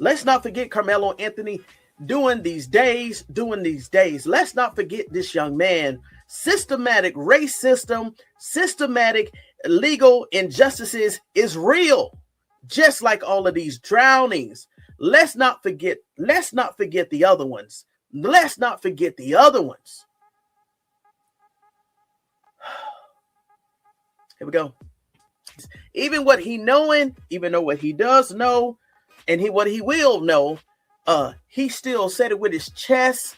Let's not forget Karmelo Anthony doing these days. Let's not forget this young man. Systematic racism, systematic legal injustices is real. Just like all of these drownings. Let's not forget the other ones. Let's not forget the other ones. Here we go. Even what he knowing, even though what he does know, and what he will know, he still said it with his chest.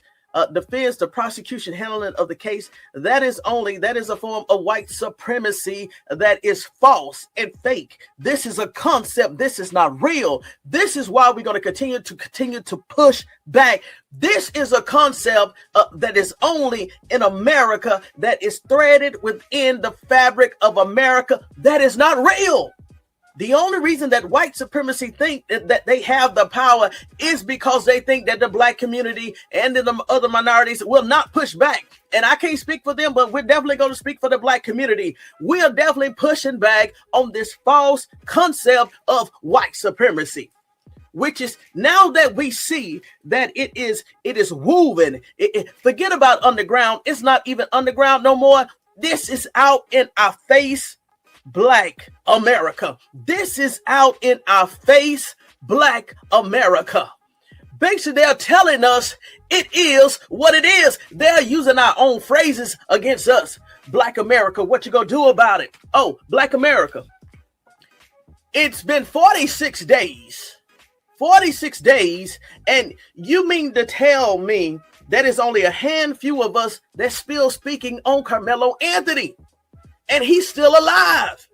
Defends the prosecution handling of the case. That is a form of white supremacy that is false and fake. This is a concept. This is not real. This is why we're going to continue to push back. This is a concept that is only in America, that is threaded within the fabric of America. That is not real. The only reason that white supremacy think that they have the power is because they think that the black community and the other minorities will not push back. And I can't speak for them, but we're definitely going to speak for the black community. We are definitely pushing back on this false concept of white supremacy, which is, now that we see that it is woven. Forget about underground. It's not even underground no more. This is out in our face. Black America. This is out in our face, Black America. Basically, they're telling us it is what it is. They're using our own phrases against us. Black America, what you gonna do about it? Oh, Black America. It's been 46 days. 46 days, and you mean to tell me that it's only a handful of us that's still speaking on Karmelo Anthony? And he's still alive.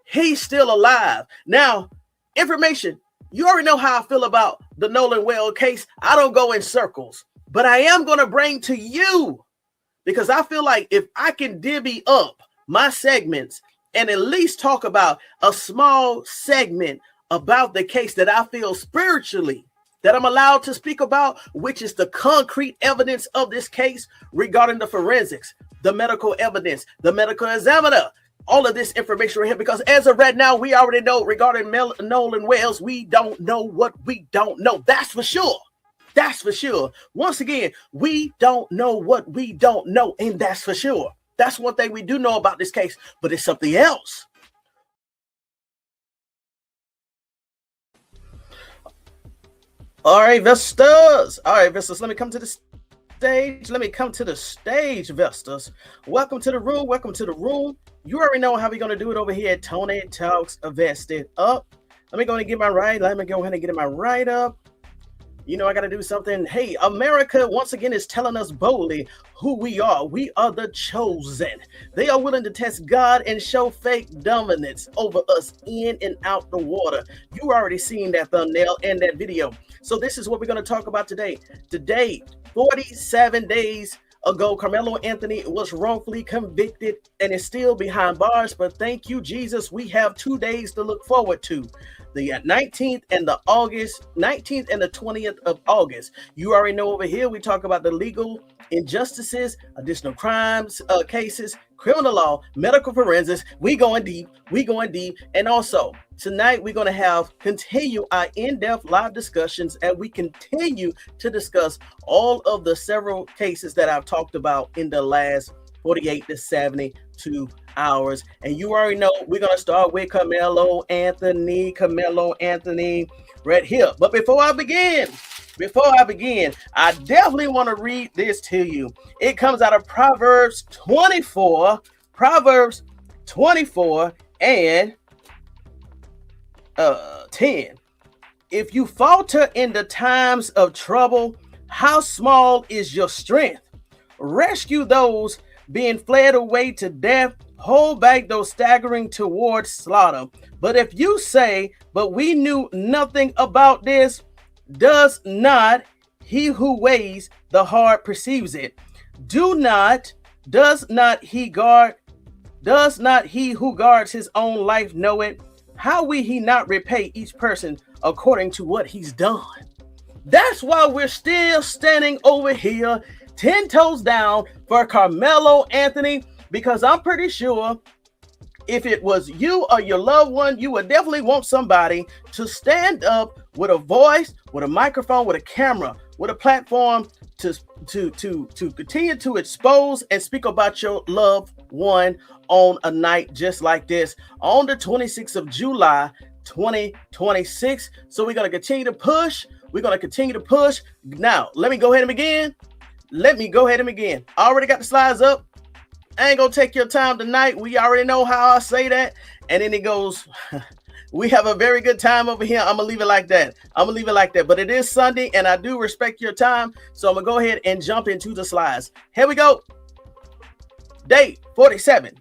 He's still alive. Now, information. You already know how I feel about the Nolan Wells case. I don't go in circles, but I am going to bring to you, because I feel like if I can divvy up my segments and at least talk about a small segment about the case that I feel spiritually that I'm allowed to speak about, which is the concrete evidence of this case regarding the forensics, the medical evidence, the medical examiner, all of this information right here, because as of right now, we already know regarding Nolan Wells, we don't know what we don't know. That's for sure. That's for sure. Once again, we don't know what we don't know, and that's for sure. That's one thing we do know about this case, but it's something else. All right, Vestas. Let me come to the stage. Vestas. Welcome to the room. You already know how we're going to do it over here at Tony Talks Vested Up. Let me go ahead and get my write up. You know, I got to do something. Hey, America, once again, is telling us boldly who we are. We are the chosen. They are willing to test God and show fake dominance over us in and out the water. You already seen that thumbnail and that video. So this is what we're going to talk about today. Today, 47 days ago, Karmelo Anthony was wrongfully convicted and is still behind bars. But thank you, Jesus. We have 2 days to look forward to. The 19th and the 20th of August. You already know over here, we talk about the legal injustices, additional crimes, cases, criminal law, medical forensics. We going deep. And also tonight, we're going to continue our in-depth live discussions, and we continue to discuss all of the several cases that I've talked about in the last 48 to 72 hours. And you already know we're going to start with Karmelo Anthony right here. But before I begin, I definitely want to read this to you. It comes out of Proverbs 24 and 10. If you falter in the times of trouble, how small is your strength? Rescue those being fled away to death. Hold back those staggering towards slaughter. But if you say, but we knew nothing about this, does not he who weighs the heart perceives it? Does not he who guards his own life know it? How will he not repay each person according to what he's done? That's why we're still standing over here 10 toes down for Karmelo Anthony, because I'm pretty sure if it was you or your loved one, you would definitely want somebody to stand up with a voice, with a microphone, with a camera, with a platform to continue to expose and speak about your loved one on a night just like this on the 26th of July 2026. So we're going to continue to push. We're going to continue to push. Now, let me go ahead and begin. I already got the slides up. I ain't going to take your time tonight. We already know how I say that. And then it goes, we have a very good time over here. I'm going to leave it like that. But it is Sunday, and I do respect your time. So I'm going to go ahead and jump into the slides. Here we go. Day 47.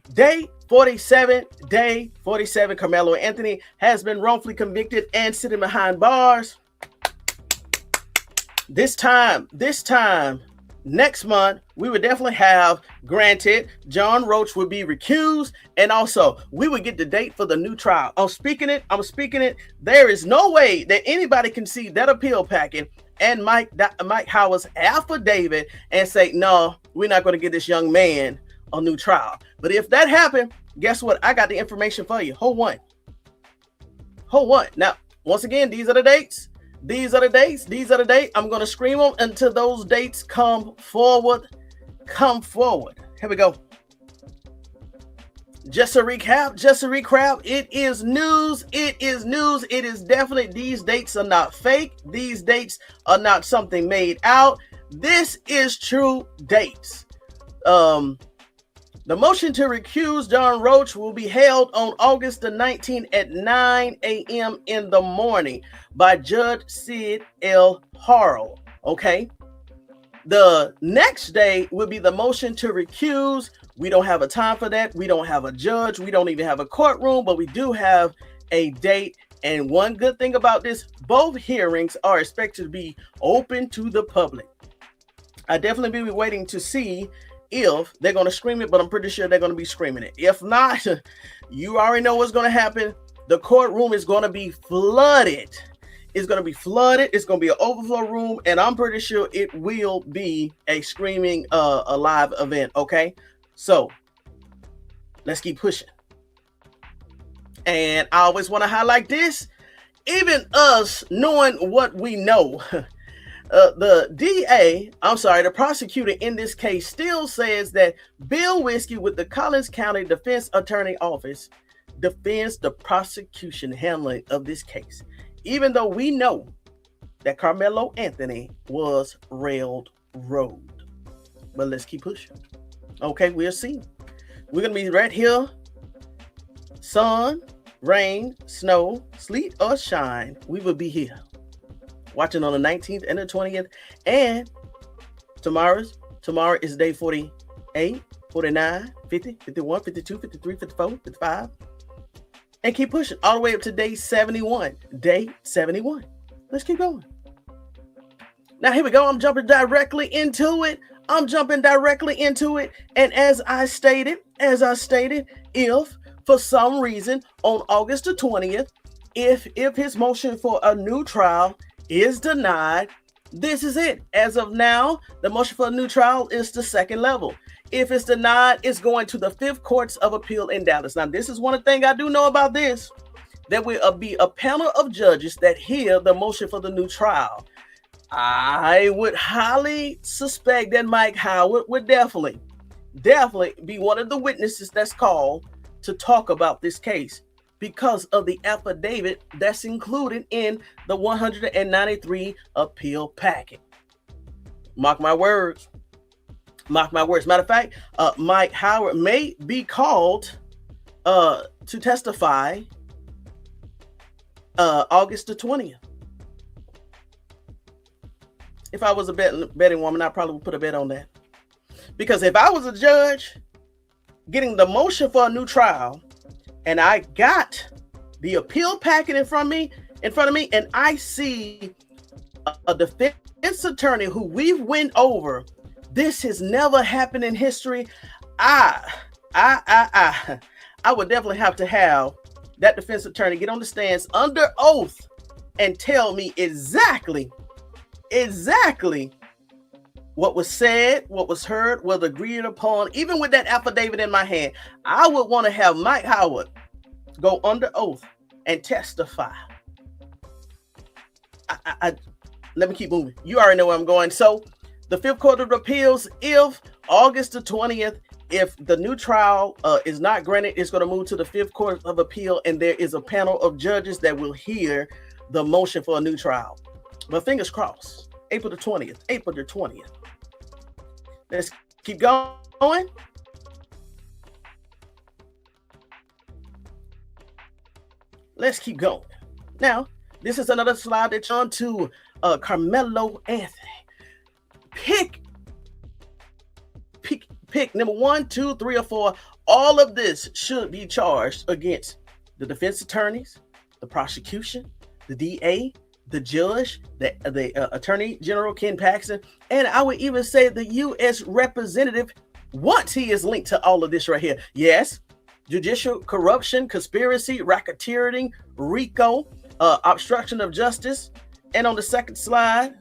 Karmelo Anthony has been wrongfully convicted and sitting behind bars. This time, next month, we would definitely have, granted, John Roach would be recused, and also we would get the date for the new trial. I'm speaking it. There is no way that anybody can see that appeal packet and Mike Howard's affidavit and say, no, we're not going to give this young man a new trial. But if that happened, guess what? I got the information for you. Hold one. Now, once again, these are the dates. I'm going to scream them until those dates come forward. Here we go. Just a recap. It is news. It is definitely, these dates are not fake. These dates are not something made out. This is true dates. The motion to recuse John Roach will be held on August the 19th at 9 a.m. in the morning by Judge Sid L. Harrell. Okay. The next day will be the motion to recuse. We don't have a time for that. We don't have a judge. We don't even have a courtroom, but we do have a date. And one good thing about this, both hearings are expected to be open to the public. I definitely be waiting to see if they're going to scream it, but I'm pretty sure they're going to be screaming it. If not, you already know what's going to happen. The courtroom is going to be flooded. It's going to be an overflow room, and I'm pretty sure it will be a screaming, a live event. Okay, so let's keep pushing. And I always want to highlight this, even us knowing what we know. The prosecutor in this case still says that Bill Whiskey with the Collins County Defense Attorney Office defends the prosecution handling of this case, even though we know that Karmelo Anthony was railroaded. But let's keep pushing. Okay, we'll see. We're going to be right here. Sun, rain, snow, sleet, or shine, we will be here. Watching on the 19th and the 20th. And tomorrow is day 48, 49, 50, 51, 52, 53, 54, 55. And keep pushing all the way up to day 71. Day 71. Let's keep going. Now here we go. I'm jumping directly into it. And as I stated, if for some reason on August the 20th, if his motion for a new trial is denied, this is it. As of now, the motion for a new trial is the second level. If it's denied, it's going to the 5th Courts of Appeal in Dallas. Now, this is one thing I do know about this. There will be a panel of judges that hear the motion for the new trial. I would highly suspect that Mike Howard would definitely be one of the witnesses that's called to talk about this case, because of the affidavit that's included in the 193 appeal packet. Mark my words. Matter of fact, Mike Howard may be called to testify August the 20th. If I was a betting woman, I probably would put a bet on that. Because if I was a judge getting the motion for a new trial, and I got the appeal packet in front of me, and I see a defense attorney who we've went over, this has never happened in history. I would definitely have to have that defense attorney get on the stands under oath and tell me exactly what was said, what was heard, was agreed upon. Even with that affidavit in my hand, I would want to have Mike Howard go under oath and testify. let me keep moving. You already know where I'm going. So the Fifth Court of Appeals, if August the 20th, if the new trial is not granted, it's going to move to the Fifth Court of Appeal, and there is a panel of judges that will hear the motion for a new trial. But fingers crossed, April the 20th. Let's keep going. Let's keep going. Now, this is another slide that's on to Karmelo Anthony. Pick number 1, 2, 3, or 4. All of this should be charged against the defense attorneys, the prosecution, the DA, the judge, the Attorney General Ken Paxton, and I would even say the U.S. representative once he is linked to all of this right here. Yes, judicial corruption, conspiracy, racketeering, RICO, obstruction of justice. And on the second slide,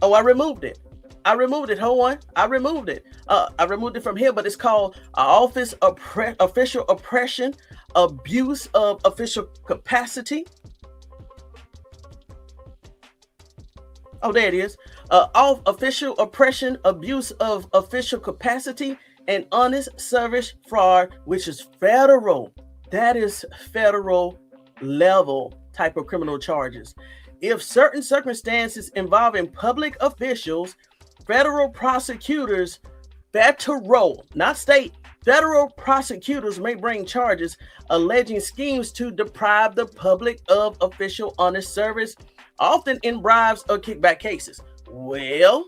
oh, I removed it. Hold on. I removed it. I removed it from here, but it's called official oppression, abuse of official capacity. Oh, there it is. Official oppression, abuse of official capacity, and honest service fraud, which is federal. That is federal level type of criminal charges. If certain circumstances involving public officials, federal prosecutors, not state, federal prosecutors may bring charges alleging schemes to deprive the public of official honest service, often in bribes or kickback cases. Well,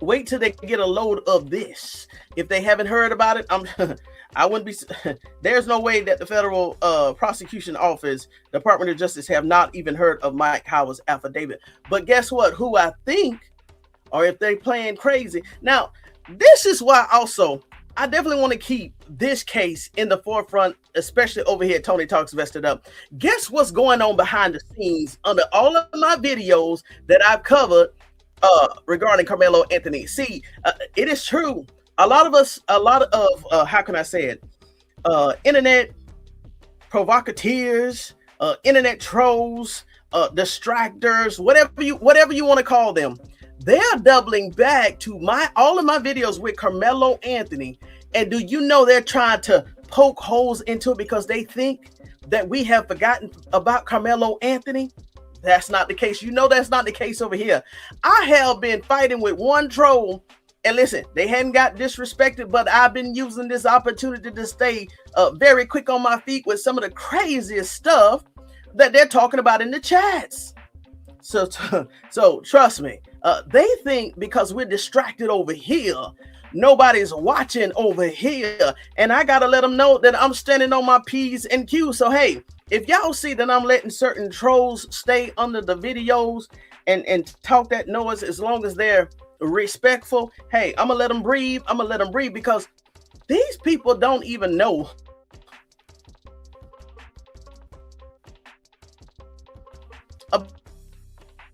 wait till they get a load of this. If they haven't heard about it, I wouldn't be. There's no way that the federal prosecution office, Department of Justice, have not even heard of Mike Howard's affidavit. But guess what? Who I think, or if they playing crazy. Now, this is why also I definitely want to keep this case in the forefront, especially over here at Tony Talks Vested Up. Guess what's going on behind the scenes under all of my videos that I've covered regarding Karmelo Anthony. See, it is true. A lot of how can I say it? Internet provocateurs, internet trolls, distractors, whatever you want to call them. They're doubling back to all of my videos with Karmelo Anthony. And do you know they're trying to poke holes into it because they think that we have forgotten about Karmelo Anthony? That's not the case. You know that's not the case over here. I have been fighting with one troll, and listen, they hadn't got disrespected, but I've been using this opportunity to stay very quick on my feet with some of the craziest stuff that they're talking about in the chats. So trust me, they think because we're distracted over here, nobody's watching over here, and I gotta let them know that I'm standing on my P's and Q's. So hey, if y'all see that I'm letting certain trolls stay under the videos and talk that noise, as long as they're respectful, hey, I'm gonna let them breathe. Because these people don't even know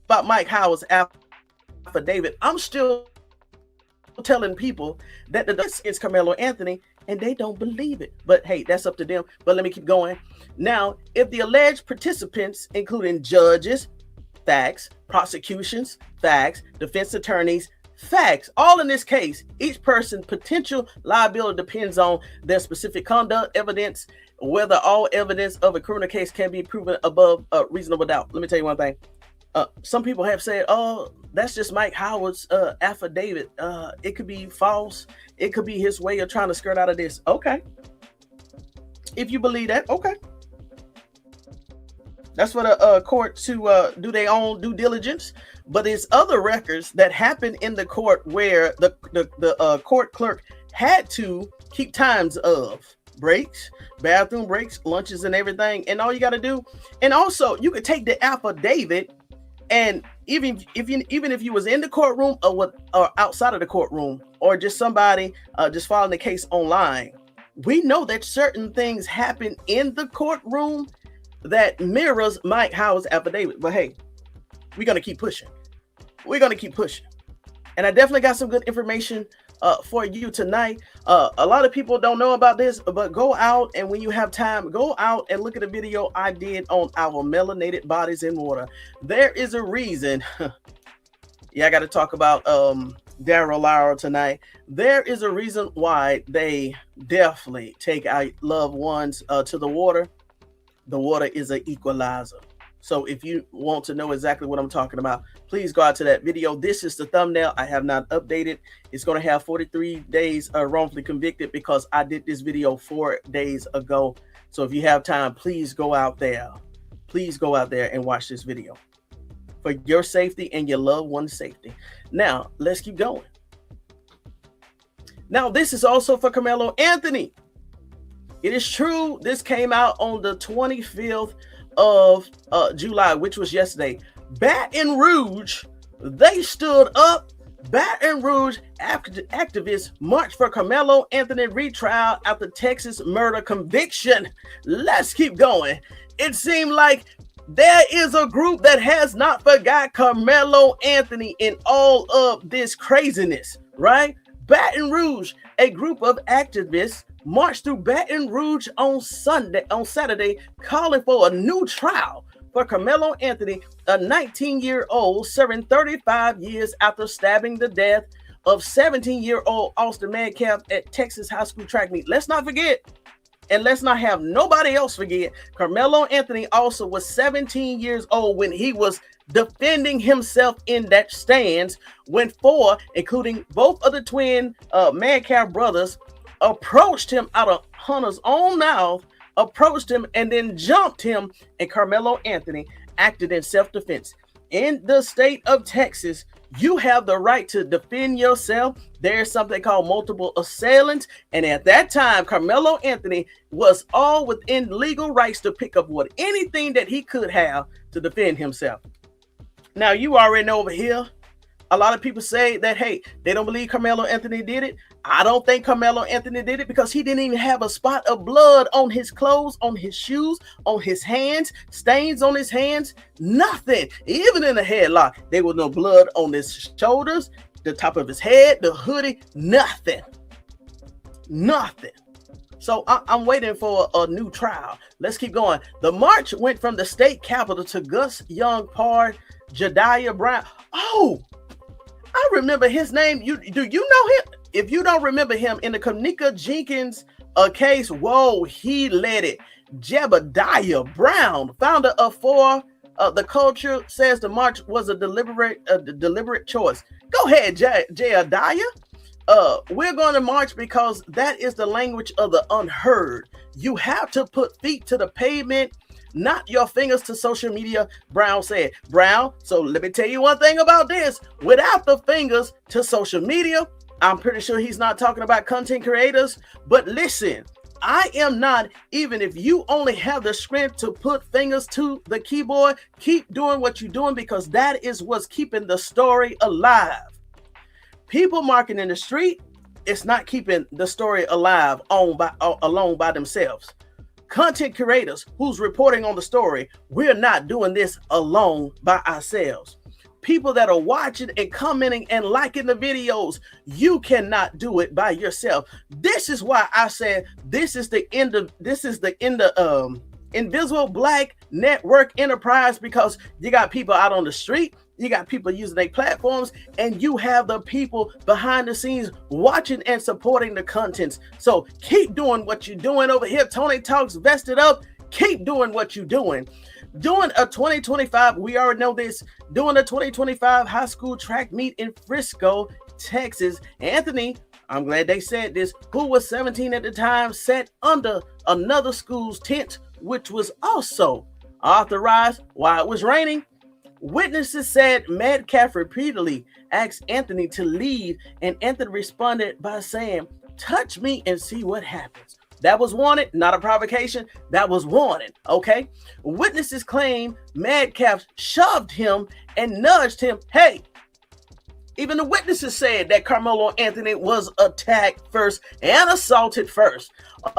about Mike Howard's affidavit. I'm still telling people that this is Karmelo Anthony, and they don't believe it. But hey, that's up to them. But let me keep going. Now, if the alleged participants, including judges, facts, prosecutions, facts, defense attorneys, facts, all in this case, each person's potential liability depends on their specific conduct, evidence, whether all evidence of a criminal case can be proven above a reasonable doubt. Let me tell you one thing. Some people have said, oh, that's just Mike Howard's affidavit. It could be false. It could be his way of trying to skirt out of this. Okay. If you believe that, okay. That's for the court to do their own due diligence. But there's other records that happen in the court where the court clerk had to keep times of breaks, bathroom breaks, lunches, and everything. And all you got to do, and also you could take the affidavit, and even if you was in the courtroom or outside of the courtroom, or just somebody just following the case online, we know that certain things happen in the courtroom that mirrors Mike Howard's affidavit. But hey, we're gonna keep pushing. And I definitely got some good information for you tonight. A lot of people don't know about this, but go out and when you have time, go out and look at a video I did on our melanated bodies in water. There is a reason. Yeah, I got to talk about Daryl Lowry tonight. There is a reason why they definitely take our loved ones to the water. The water is an equalizer. So if you want to know exactly what I'm talking about, please go out to that video. This is the thumbnail. I have not updated. It's going to have 43 days wrongfully convicted because I did this video 4 days ago. So if you have time, please go out there. Please go out there and watch this video for your safety and your loved one's safety. Now, let's keep going. Now, this is also for Karmelo Anthony. It is true. This came out on the 25th of July, which was yesterday. Baton Rouge, they stood up. Baton Rouge activists marched for Karmelo Anthony retrial after Texas murder conviction. Let's keep going. It seemed like there is a group that has not forgot Karmelo Anthony in all of this craziness, right? Baton Rouge, a group of activists marched through Baton Rouge on Saturday, calling for a new trial for Karmelo Anthony, a 19-year-old serving 35 years after stabbing to death of 17-year-old Austin Metcalf at Texas high school track meet. Let's not forget, and let's not have nobody else forget, Karmelo Anthony also was 17 years old when he was defending himself in that stance when four, including both of the twin Metcalf brothers, approached him out of Hunter's own mouth, approached him and then jumped him, and Karmelo Anthony acted in self-defense. In the state of Texas, you have the right to defend yourself. There's something called multiple assailants, and at that time, Karmelo Anthony was all within legal rights to pick up anything that he could have to defend himself. Now, you already know over here, a lot of people say that, hey, they don't believe Karmelo Anthony did it. I don't think Karmelo Anthony did it because he didn't even have a spot of blood on his clothes, on his shoes, on his hands, stains on his hands, nothing. Even in the headlock, there was no blood on his shoulders, the top of his head, the hoodie, nothing. Nothing. So I'm waiting for a new trial. Let's keep going. The march went from the state capitol to Gus Young Park, Jediah Brown. Oh, I remember his name. Do you know him? If you don't remember him, in the Kanika Jenkins case, whoa, he led it. Jebediah Brown, founder of For the Culture, says the march was a deliberate choice. Go ahead, Jebediah. We're going to march because that is the language of the unheard. You have to put feet to the pavement, not your fingers to social media, Brown said. Brown, so let me tell you one thing about this. Without the fingers to social media, I'm pretty sure he's not talking about content creators. But listen, I am not, even if you only have the strength to put fingers to the keyboard, keep doing what you're doing because that is what's keeping the story alive. People marking in the street, it's not keeping the story alive alone by themselves. Content creators who's reporting on the story, we're not doing this alone by ourselves. People that are watching and commenting and liking the videos, you cannot do it by yourself. This is why I said this is the end of Invisible Black Network Enterprise, because you got people out on the street, you got people using their platforms, and you have the people behind the scenes watching and supporting the contents. So keep doing what you're doing over here. Tony Talks Vested Up. Keep doing what you're doing. Doing a 2025, we already know this, doing a 2025 high school track meet in Frisco, Texas. Anthony, I'm glad they said this, who was 17 at the time, sat under another school's tent, which was also authorized while it was raining. Witnesses said Metcalf repeatedly asked Anthony to leave, and Anthony responded by saying, "Touch me and see what happens." That was wanted, not a provocation. That was wanted, okay? Witnesses claim Metcalf shoved him and nudged him. Hey, even the witnesses said that Karmelo Anthony was attacked first and assaulted first.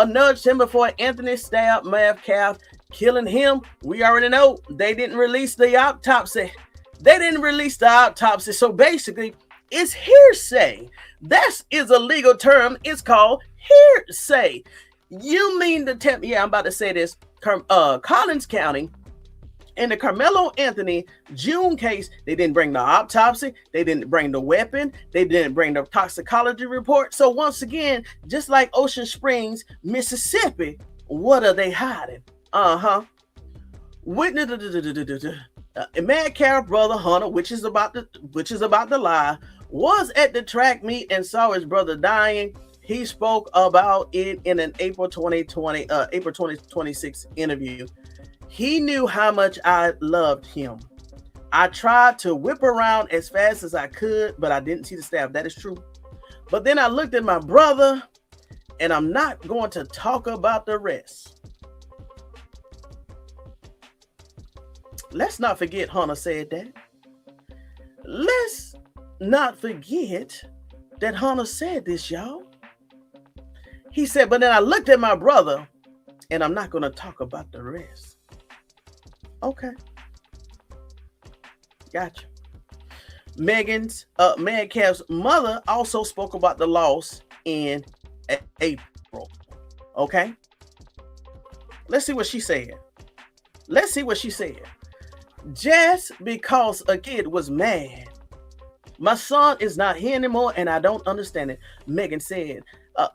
Nudged him before Anthony stabbed Metcalf, killing him. We already know they didn't release the autopsy. So basically, It's hearsay. That is a legal term. It's called hearsay. You mean to tell me, yeah, I'm about to say this. Collins County, in the Karmelo Anthony June case, they didn't bring the autopsy, they didn't bring the weapon, they didn't bring the toxicology report. So once again, just like Ocean Springs, Mississippi, what are they hiding? Witness, Metcalf brother Hunter, which is about to lie, was at the track meet and saw his brother dying. He spoke about it in an April 2026 interview. He knew how much I loved him. I tried to whip around as fast as I could, but I didn't see the staff. That is true. But then I looked at my brother, and I'm not going to talk about the rest. Let's not forget Hunter said that. Let's not forget that Hunter said this, y'all. He said, but then I looked at my brother, and I'm not going to talk about the rest. Okay. Gotcha. Metcalf's mother also spoke about the loss in April. Okay. Let's see what she said. Just because a kid was mad, my son is not here anymore, and I don't understand it. Megan said,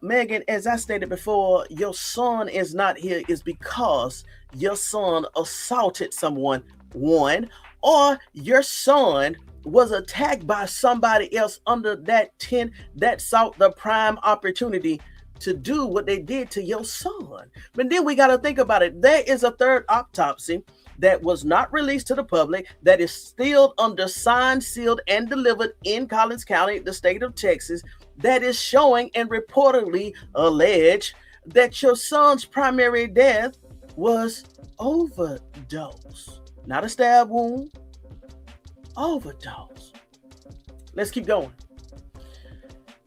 Megan, as I stated before, your son is not here is because your son assaulted someone, one, or your son was attacked by somebody else under that sought the prime opportunity to do what they did to your son. But then we got to think about it. There is a third autopsy that was not released to the public, that is still under signed, sealed, and delivered in Collins County, the state of Texas, that is showing and reportedly alleged that your son's primary death was overdose. Not a stab wound, overdose. Let's keep going.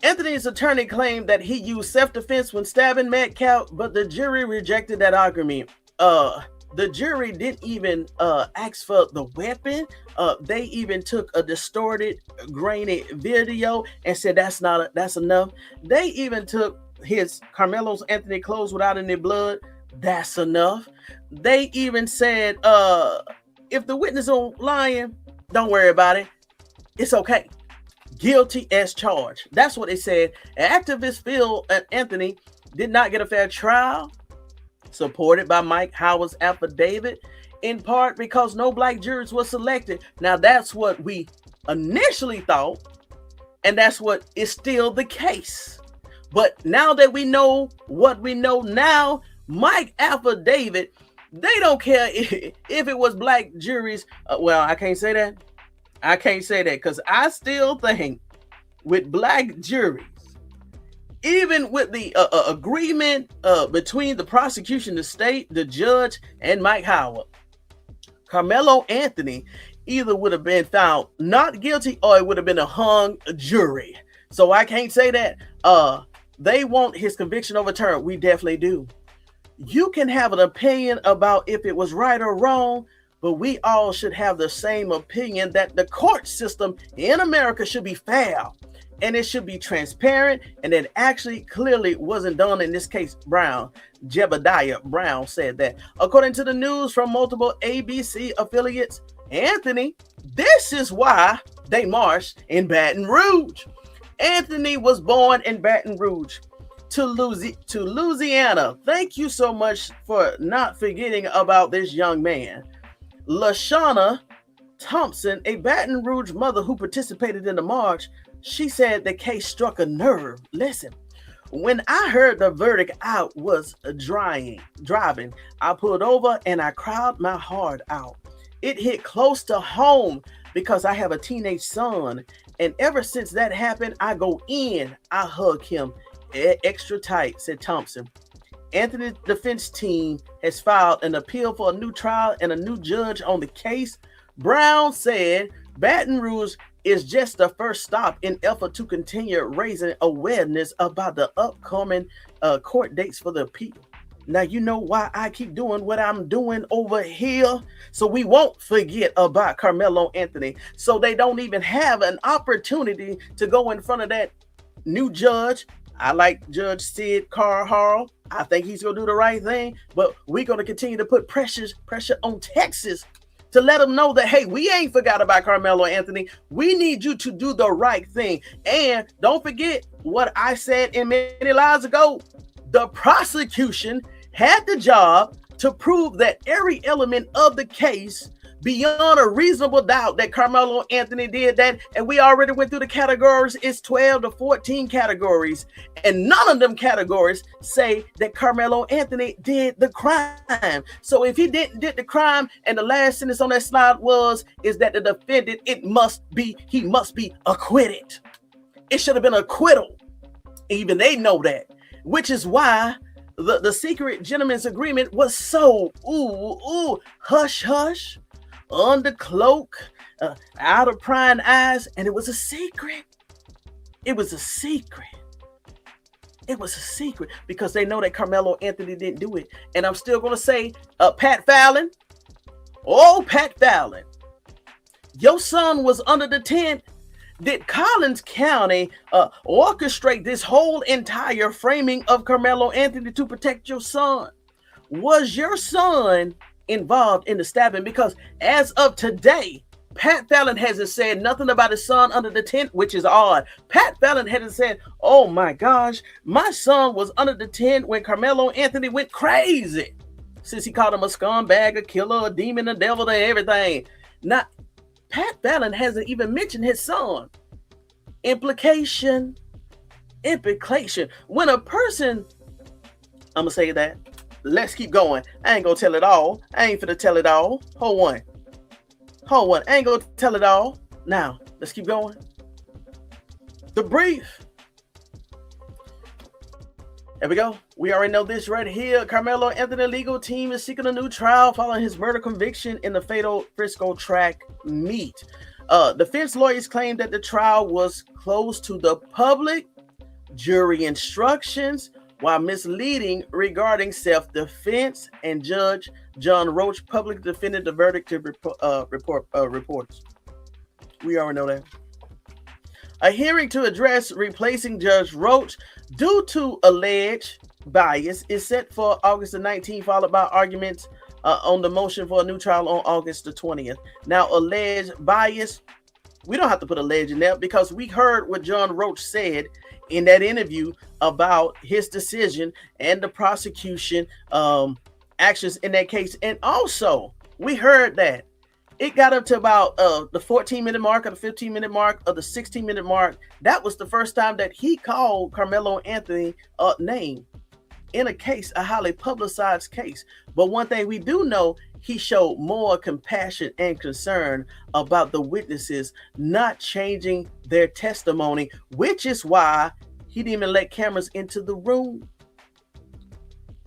Anthony's attorney claimed that he used self-defense when stabbing Metcalf, but the jury rejected that argument. The jury didn't even ask for the weapon. They even took a distorted, grainy video and said that's enough. They even took his Karmelo Anthony clothes without any blood. That's enough. They even said if the witness is lying, don't worry about it. It's okay. Guilty as charged. That's what they said. Activist Phil Anthony did not get a fair trial, supported by Mike Howard's affidavit, in part because no black jurors were selected. Now, that's what we initially thought, and that's what is still the case. But now that we know what we know now, Mike affidavit, they don't care if it was black juries. Well, I can't say that. Because I still think with black juries, even with the agreement between the prosecution, the state, the judge, and Mike Howard, Karmelo Anthony either would have been found not guilty or it would have been a hung jury. So I can't say that. They want his conviction overturned. We definitely do. You can have an opinion about if it was right or wrong, but we all should have the same opinion that the court system in America should be fair and it should be transparent, and it actually clearly wasn't done in this case. Jebediah Brown said that. According to the news from multiple ABC affiliates, Anthony, this is why they marched in Baton Rouge. Anthony was born in Baton Rouge to Louisiana. Thank you so much for not forgetting about this young man. LaShawna Thompson, a Baton Rouge mother who participated in the march, she said the case struck a nerve. Listen, when I heard the verdict I was driving, I pulled over and I cried my heart out. It hit close to home because I have a teenage son, and ever since that happened, I go in, I hug him extra tight, said Thompson. Anthony's defense team has filed an appeal for a new trial and a new judge on the case. Brown said Baton Rouge is just the first stop in effort to continue raising awareness about the upcoming court dates for the appeal. Now you know why I keep doing what I'm doing over here. So we won't forget about Karmelo Anthony. So they don't even have an opportunity to go in front of that new judge. I like Judge Sid Carhall. I think he's gonna do the right thing, but we're gonna continue to put pressure on Texas to let them know that, hey, we ain't forgot about Karmelo Anthony. We need you to do the right thing. And don't forget what I said in many lives ago. The prosecution had the job to prove that every element of the case beyond a reasonable doubt that Karmelo Anthony did that. And we already went through the categories. It's 12 to 14 categories. And none of them categories say that Karmelo Anthony did the crime. So if he did the crime, and the last sentence on that slide is that the defendant, he must be acquitted. It should have been acquittal. Even they know that, which is why the secret gentleman's agreement was so hush hush, under cloak, out of prying eyes, and it was a secret. It was a secret. It was a secret because they know that Karmelo Anthony didn't do it. And I'm still going to say, Pat Fallon, Pat Fallon, your son was under the tent. Did Collins County orchestrate this whole entire framing of Karmelo Anthony to protect your son? Was your son involved in the stabbing? Because as of today, Pat Fallon hasn't said nothing about his son under the tent, which is odd. Pat Fallon hasn't said, oh my gosh, my son was under the tent when Karmelo Anthony went crazy. Since he called him a scumbag, a killer, a demon, a devil, and everything. Not Pat Fallon hasn't even mentioned his son. Implication. When a person, I'm going to say that. Let's keep going. I ain't going to tell it all. I ain't finna tell it all. Hold on. I ain't going to tell it all. Now, let's keep going. The brief. There we go. We already know this right here. Karmelo Anthony legal team is seeking a new trial following his murder conviction in the fatal Frisco track meet. Defense lawyers claim that the trial was closed to the public, jury instructions, while misleading regarding self-defense, and Judge John Roach publicly defended the verdict to reporters. We already know that. A hearing to address replacing Judge Roach due to alleged bias is set for August the 19th, followed by arguments on the motion for a new trial on August the 20th. Now, alleged bias, we don't have to put alleged in there because we heard what John Roach said in that interview about his decision and the prosecution actions in that case. And also, we heard that it got up to about the 14-minute mark, or the 15-minute mark, or the 16-minute mark. That was the first time that he called Karmelo Anthony name in a case, a highly publicized case. But one thing we do know, he showed more compassion and concern about the witnesses not changing their testimony, which is why he didn't even let cameras into the room.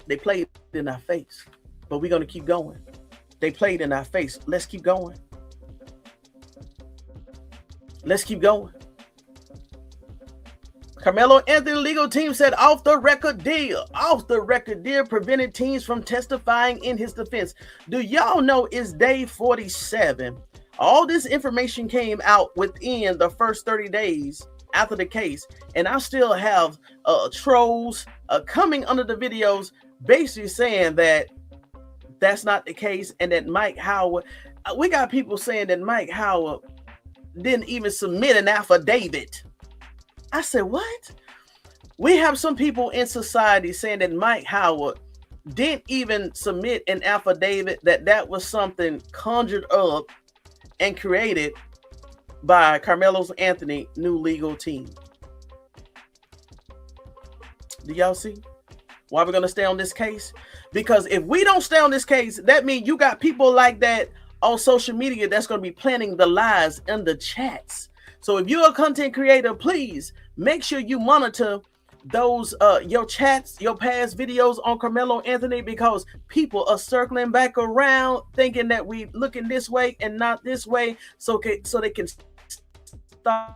They played in our face, but we're going to keep going. They played in our face. Let's keep going. Let's keep going. Karmelo Anthony legal team said off the record deal prevented teams from testifying in his defense. Do y'all know it's day 47? All this information came out within the first 30 days after the case, and I still have trolls coming under the videos basically saying that that's not the case, and that Mike Howard, we got people saying that Mike Howard didn't even submit an affidavit. I said, what? We have some people in society saying that Mike Howard didn't even submit an affidavit, that was something conjured up and created by Karmelo Anthony new legal team. Do y'all see why we're going to stay on this case? Because if we don't stay on this case, that means you got people like that on social media that's going to be planting the lies in the chats. So if you're a content creator, please make sure you monitor those your chats, your past videos on Karmelo Anthony, because people are circling back around thinking that we looking this way and not this way, so they can start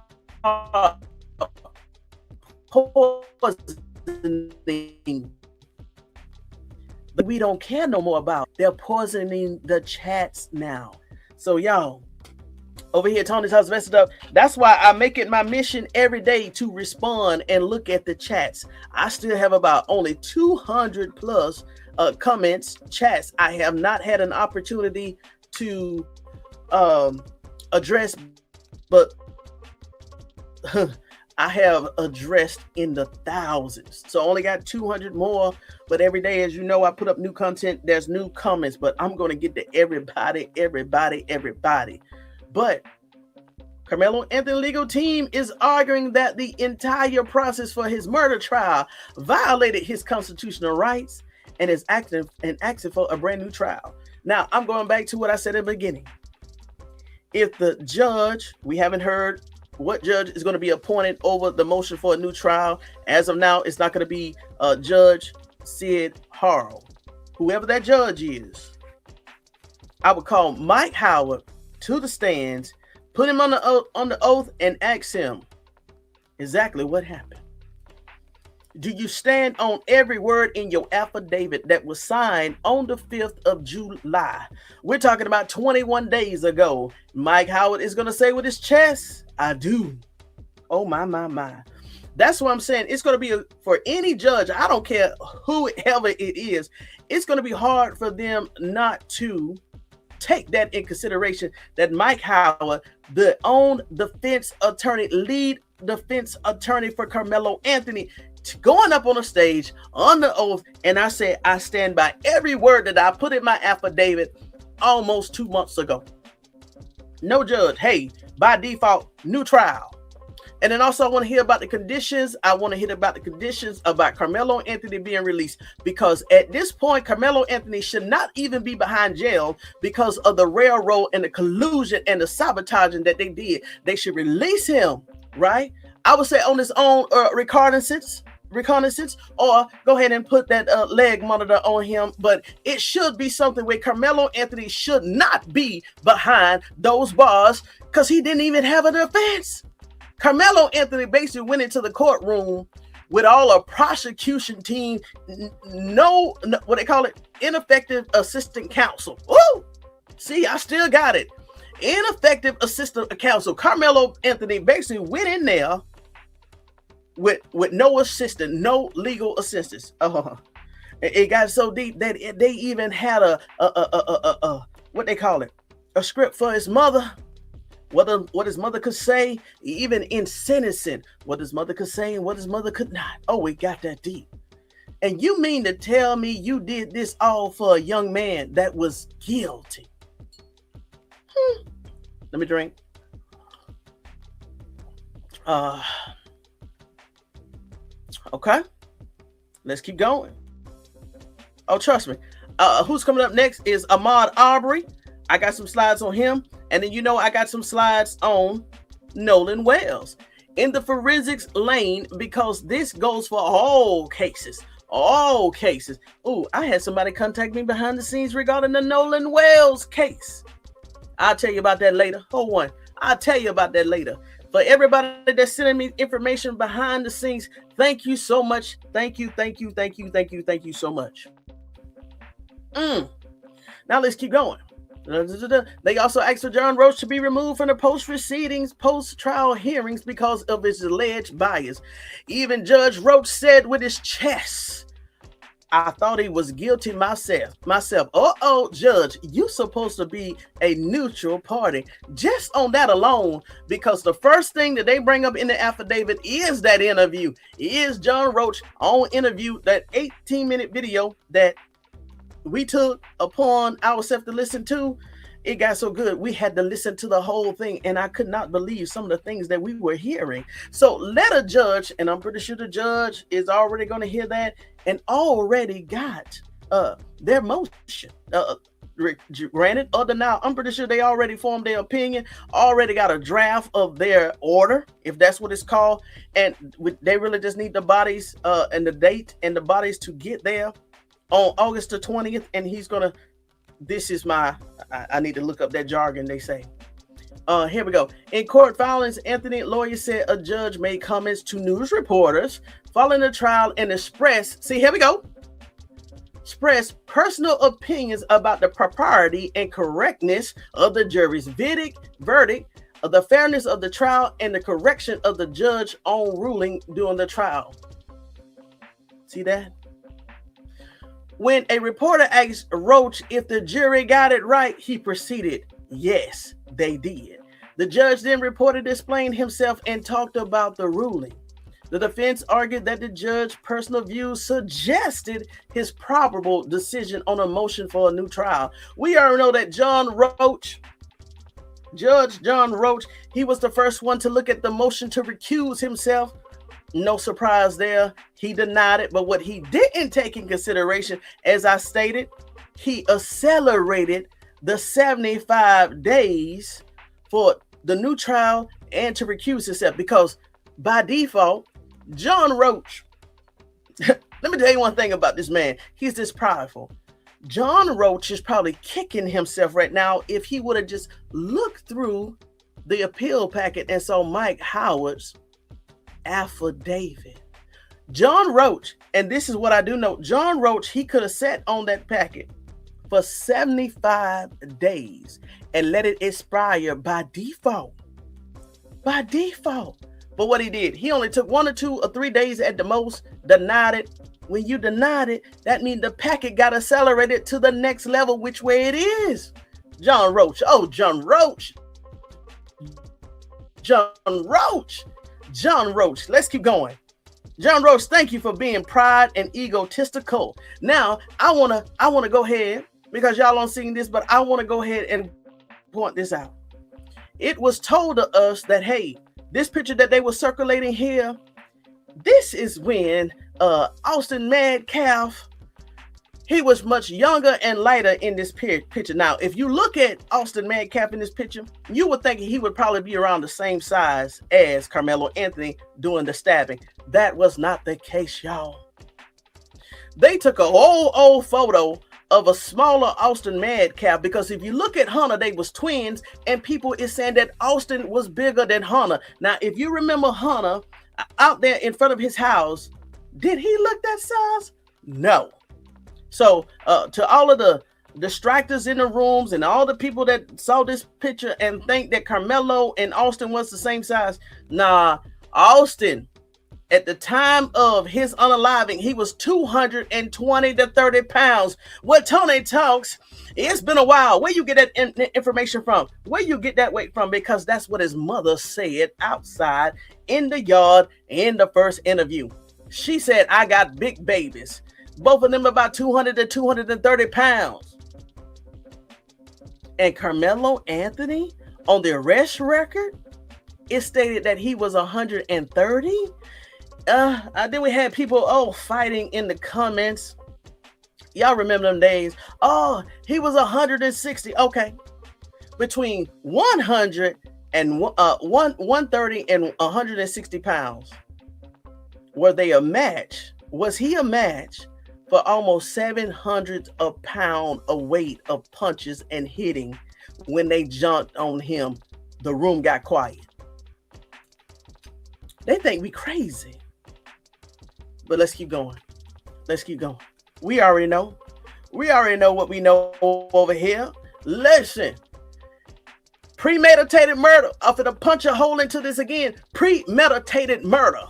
poisoning we don't care no more about. They're poisoning the chats now. So y'all, over here, Tony's house messed up. That's why I make it my mission every day to respond and look at the chats. I still have about only 200 plus comments, chats. I have not had an opportunity to address, but I have addressed in the thousands. So I only got 200 more, but every day, as you know, I put up new content. There's new comments, but I'm going to get to everybody. But Karmelo Anthony legal team is arguing that the entire process for his murder trial violated his constitutional rights and is asking for a brand new trial. Now, I'm going back to what I said at the beginning. If the judge, we haven't heard what judge is going to be appointed over the motion for a new trial. As of now, it's not going to be Judge Sid Harrell. Whoever that judge is, I would call Mike Howard to the stands, put him on the oath, and ask him exactly what happened. Do you stand on every word in your affidavit that was signed on the 5th of July? We're talking about 21 days ago. Mike Howard is going to say with his chest, I do. Oh, my. That's what I'm saying. It's going to be for any judge. I don't care whoever it is. It's going to be hard for them not to take that in consideration, that Mike Howard, the own defense attorney, lead defense attorney for Karmelo Anthony, going up on a stage on the oath, and I said I stand by every word that I put in my affidavit almost 2 months ago. No judge, hey, by default, new trial. And then also I want to hear about the conditions. I want to hear about the conditions about Karmelo Anthony being released, because at this point, Karmelo Anthony should not even be behind jail because of the railroad and the collusion and the sabotaging that they did. They should release him, right? I would say on his own reconnaissance, or go ahead and put that leg monitor on him. But it should be something where Karmelo Anthony should not be behind those bars, because he didn't even have a defense. Karmelo Anthony basically went into the courtroom with all a prosecution team, no, what they call it, ineffective assistant counsel. Woo! See, I still got it. Ineffective assistant counsel. Karmelo Anthony basically went in there with no assistant, no legal assistance. It got so deep that they even had a what they call it, a script for his mother. What his mother could say, even in sentencing, what his mother could say and what his mother could not. Oh, it got that deep. And you mean to tell me you did this all for a young man that was guilty? Let me drink. Okay, let's keep going. Oh, trust me. Who's coming up next is Ahumad Aubery. I got some slides on him. And then, I got some slides on Nolan Wells in the forensics lane, because this goes for all cases. Oh, I had somebody contact me behind the scenes regarding the Nolan Wells case. I'll tell you about that later. Hold on. I'll tell you about that later. For everybody that's sending me information behind the scenes, thank you so much. Thank you so much. Now let's keep going. They also asked for John Roach to be removed from the post-trial hearings because of his alleged bias. Even Judge Roach said with his chest, I thought he was guilty myself. Judge, you're supposed to be a neutral party. Just on that alone, because the first thing that they bring up in the affidavit is that interview. Is John Roach on interview, that 18-minute video that we took upon ourselves to listen to. It got so good we had to listen to the whole thing, and I could not believe some of the things that we were hearing. So let a judge, and I'm pretty sure the judge is already going to hear that and already got their motion granted or denied. I'm pretty sure they already formed their opinion, already got a draft of their order, if that's what it's called, and they really just need the bodies and the date and the bodies to get there on August the 20th, and he's gonna, I need to look up that jargon they say. Here we go. In court filings, Anthony lawyer said a judge made comments to news reporters following the trial and expressed, see, here we go, express personal opinions about the propriety and correctness of the jury's verdict, of the fairness of the trial, and the correction of the judge's own ruling during the trial. See that? When a reporter asked Roach if the jury got it right, he proceeded, yes, they did. The judge then reported explained himself and talked about the ruling. The defense argued that the judge's personal views suggested his probable decision on a motion for a new trial. We already know that Judge John Roach, he was the first one to look at the motion to recuse himself. No surprise there. He denied it, but what he didn't take in consideration, as I stated, he accelerated the 75 days for the new trial and to recuse himself, because by default, John Roach, let me tell you one thing about this man. He's this prideful. John Roach is probably kicking himself right now if he would have just looked through the appeal packet and saw Mike Howard's affidavit. John Roach, and this is what I do know, John Roach, he could have sat on that packet for 75 days and let it expire by default. By default. But what he did, he only took 1 or 2 or 3 days at the most, denied it. When you denied it, that means the packet got accelerated to the next level, which way it is. John Roach. Oh, John Roach. John Roach. John Roach. Let's keep going. John Roach, thank you for being pride and egotistical. Now, I wanna go ahead, because y'all don't see this, but I want to go ahead and point this out. It was told to us that, hey, this picture that they were circulating here, this is when Austin Metcalf, he was much younger and lighter in this picture. Now, if you look at Austin Metcalf in this picture, you would think he would probably be around the same size as Karmelo Anthony doing the stabbing. That was not the case, y'all. They took a old photo of a smaller Austin Metcalf, because if you look at Hunter, they was twins, and people is saying that Austin was bigger than Hunter. Now, if you remember Hunter out there in front of his house, did he look that size? No. So to all of the distractors in the rooms and all the people that saw this picture and think that Karmelo and Austin was the same size, nah, Austin, at the time of his unaliving, he was 220 to 30 pounds. Well, Tony talks, it's been a while. Where you get that information from? Where you get that weight from? Because that's what his mother said outside in the yard in the first interview. She said, I got big babies. Both of them about 200 to 230 pounds. And Karmelo Anthony, on the arrest record, it stated that he was 130. Then we had people fighting in the comments. Y'all remember them days? Oh, he was 160. Okay, between 100 and 130 and 160 pounds. Were they a match? Was he a match for almost 700 a pound of weight of punches and hitting? When they jumped on him, the room got quiet. They think we crazy. But let's keep going. Let's keep going. We already know. We already know what we know over here. Listen. Premeditated murder. I'm finna punch a hole into this again. Premeditated murder.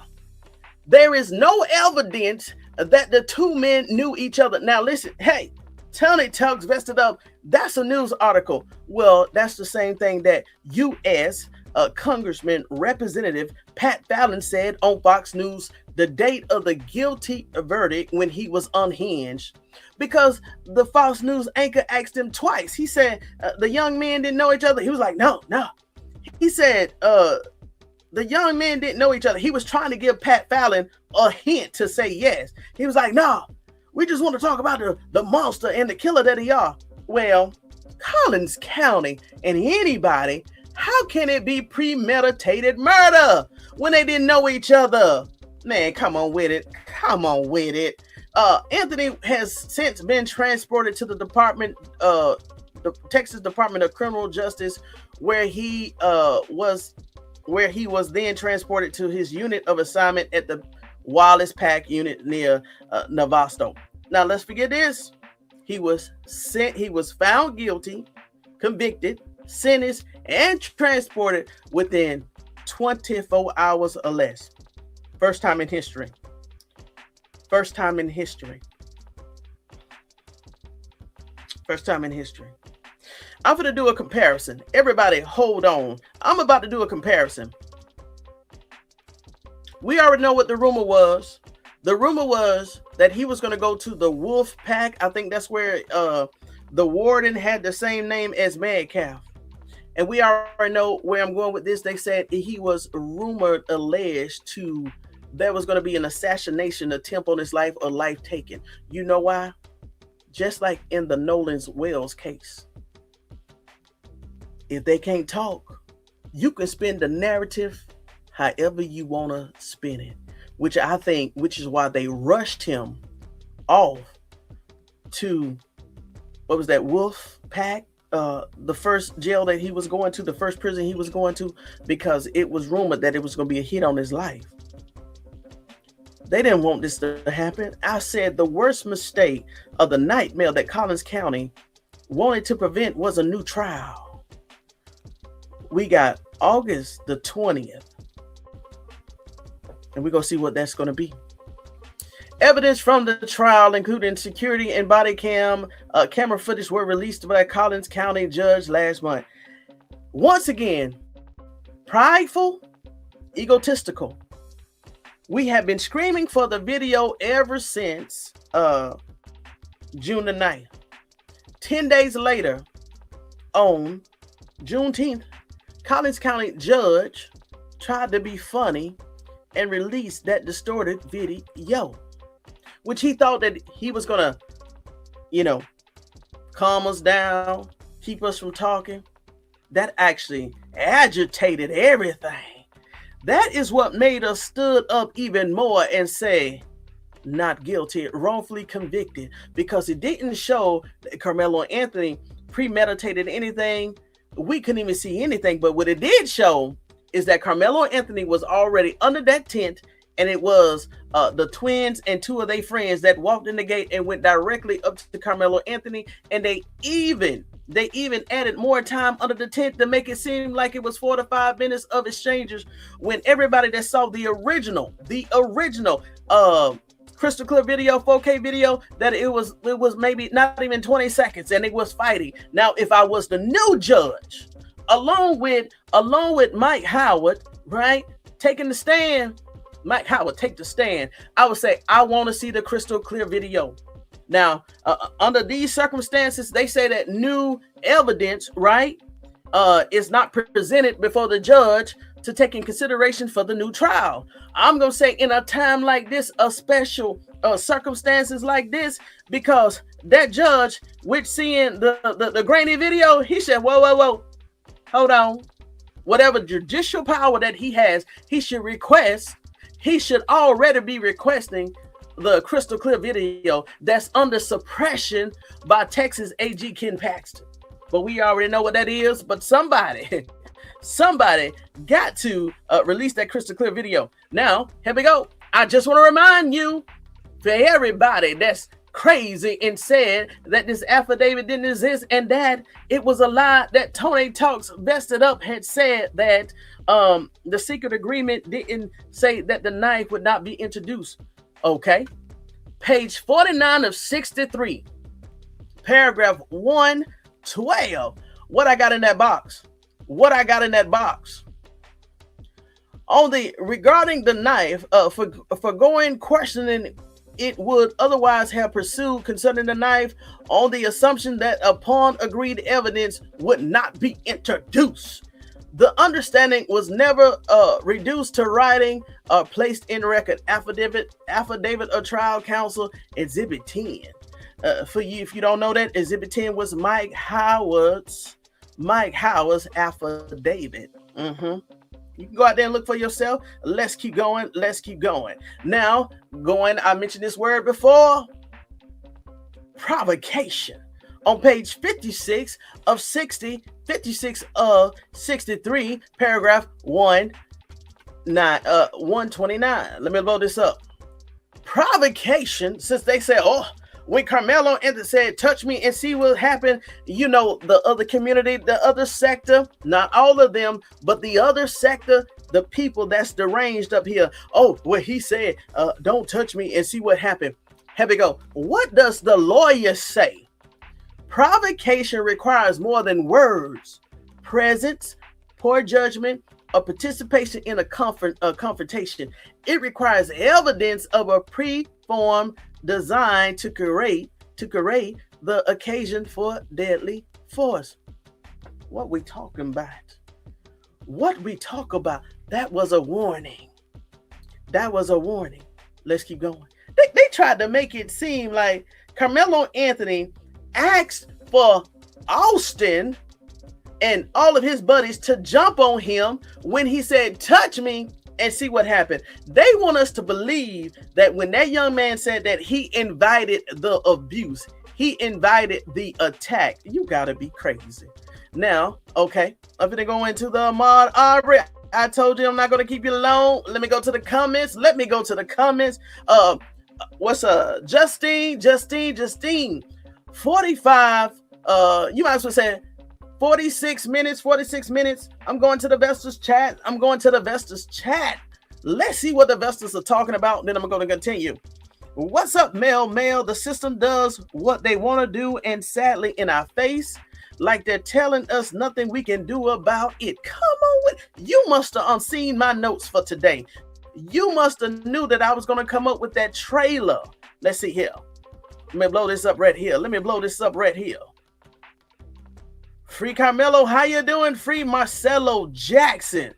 There is no evidence that the two men knew each other. Now listen, hey, Tony Tugs vested up. That's a news article. Well, that's the same thing that U.S. Congressman Representative Pat Fallon said on Fox News the date of the guilty verdict when he was unhinged, because the Fox News anchor asked him twice. He said the young men didn't know each other. He was like, no. He said the young men didn't know each other. He was trying to give Pat Fallon a hint to say yes. He was like, no, we just want to talk about the monster and the killer that he are. Well, Collins County and anybody, how can it be premeditated murder when they didn't know each other? Man, come on with it. Come on with it. Anthony has since been transported to the Texas Department of Criminal Justice, where he was then transported to his unit of assignment at the Wallace Pack unit near Navasto. Now let's forget this. He was found guilty, convicted, sentenced, and transported within 24 hours or less. First time in history. First time in history. First time in history. I'm going to do a comparison. Everybody hold on. I'm about to do a comparison. We already know what the rumor was. The rumor was that he was going to go to the Wolf Pack. I think that's where the warden had the same name as Metcalf. And we already know where I'm going with this. They said he was rumored, alleged to, there was going to be an assassination attempt on his life or life taken. You know why? Just like in the Nolan Wells case. If they can't talk, you can spin the narrative however you want to spin it, which is why they rushed him off to, what was that, Wolf Pack? The first jail that he was going to, the first prison he was going to, because it was rumored that it was going to be a hit on his life. They didn't want this to happen. I said the worst mistake of the nightmare that Collins County wanted to prevent was a new trial. We got August the 20th. And we're going to see what that's going to be. Evidence from the trial, including security and body camera footage, were released by a Collins County judge last month. Once again, prideful, egotistical. We have been screaming for the video ever since June the 9th. 10 days later, on Juneteenth, Collins County judge tried to be funny and released that distorted video, which he thought that he was going to, calm us down, keep us from talking. That actually agitated everything. That is what made us stood up even more and say, not guilty, wrongfully convicted, because it didn't show that Karmelo Anthony premeditated anything. We couldn't even see anything, but what it did show is that Karmelo Anthony was already under that tent, and it was the twins and two of their friends that walked in the gate and went directly up to Karmelo Anthony, and they even added more time under the tent to make it seem like it was 4 to 5 minutes of exchanges, when everybody that saw the original crystal clear video, 4K video, that it was maybe not even 20 seconds and it was fighting. Now, if I was the new judge, along with Mike Howard, right, taking the stand, Mike Howard take the stand, I would say, I want to see the crystal clear video. Now, under these circumstances, they say that new evidence, right, is not presented before the judge to take in consideration for the new trial. I'm going to say in a time like this, a special circumstances like this, because that judge, which seeing the grainy video, he said, whoa, hold on. Whatever judicial power that he has, he should already be requesting the crystal clear video that's under suppression by Texas AG Ken Paxton. But we already know what that is. But somebody got to release that crystal clear video. Now, here we go. I just want to remind you, for everybody that's crazy and said that this affidavit didn't exist and that it was a lie, that Tony Talks Vested Up had said that the secret agreement didn't say that the knife would not be introduced. Okay. Page 49 of 63, paragraph 112. What I got in that box? Regarding the knife, for going questioning it would otherwise have pursued concerning the knife on the assumption that upon agreed evidence would not be introduced. The understanding was never reduced to writing or placed in record. Affidavit of trial counsel, Exhibit 10. For you, if you don't know that, Exhibit 10 was Mike Howard's affidavit. You can go out there and look for yourself. Let's keep going. Now, I mentioned this word before. Provocation. On page 56 of 60, 56 of 63, paragraph 129. Let me blow this up. Provocation, since they say, When Karmelo Anthony said, touch me and see what happened, you know, the other community, the other sector, not all of them, but the other sector, the people that's deranged up here. Oh, well, he said, don't touch me and see what happened. Here we go. What does the lawyer say? Provocation requires more than words, presence, poor judgment, or participation in a confrontation. It requires evidence of a preformed design to create the occasion for deadly force. What we talking about? What we talk about? That was a warning. That was a warning. Let's keep going. They tried to make it seem like Karmelo Anthony asked for Austin and all of his buddies to jump on him when he said, touch me and see what happened. They want us to believe that when that young man said that, he invited the abuse, he invited the attack. You gotta be crazy. Now, okay, I'm gonna go into the Ahumad Aubery. I told you I'm not gonna keep you alone. Let me go to the comments. What's Justine 45, you might as well say 46 minutes. I'm going to the Vestas chat. Let's see what the Vestas are talking about. Then I'm going to continue. What's up, Mel? The system does what they want to do, and sadly in our face, like they're telling us nothing we can do about it. Come on, you must have unseen my notes for today. You must have knew that I was going to come up with that trailer. Let's see here. Let me blow this up right here. Free Karmelo, how you doing? Free Marcelo Jackson.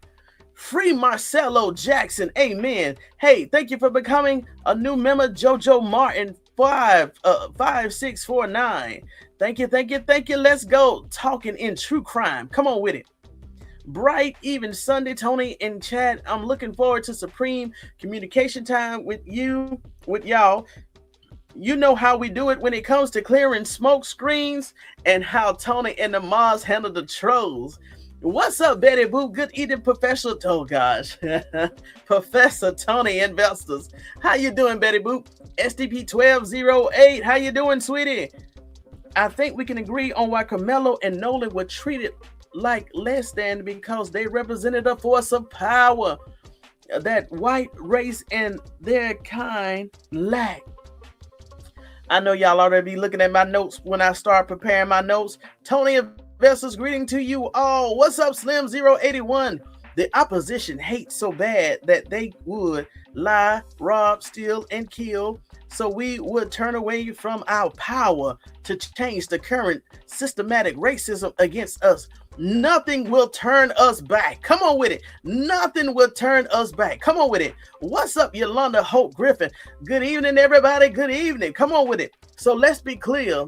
Amen. Hey, thank you for becoming a new member, Jojo Martin 5649. Thank you. Let's go. Talking in true crime. Come on with it. Bright even Sunday, Tony in chat. I'm looking forward to supreme communication time with y'all. You know how we do it when it comes to clearing smoke screens, and how Tony and the Mars handle the trolls. What's up, Betty Boop? Good evening, Professor. Oh gosh, Professor Tony Investors. How you doing, Betty Boop? SDP 1208. How you doing, sweetie? I think we can agree on why Karmelo and Nolan were treated like less than, because they represented a force of power that white race and their kind lack. I know y'all already be looking at my notes when I start preparing my notes. Tony Investors, greeting to you all. What's up, Slim 081? The opposition hates so bad that they would lie, rob, steal, and kill, so we would turn away from our power to change the current systematic racism against us. Nothing will turn us back. Come on with it. Nothing will turn us back. Come on with it. What's up, Yolanda Hope Griffin? Good evening, everybody. Good evening. Come on with it. So let's be clear.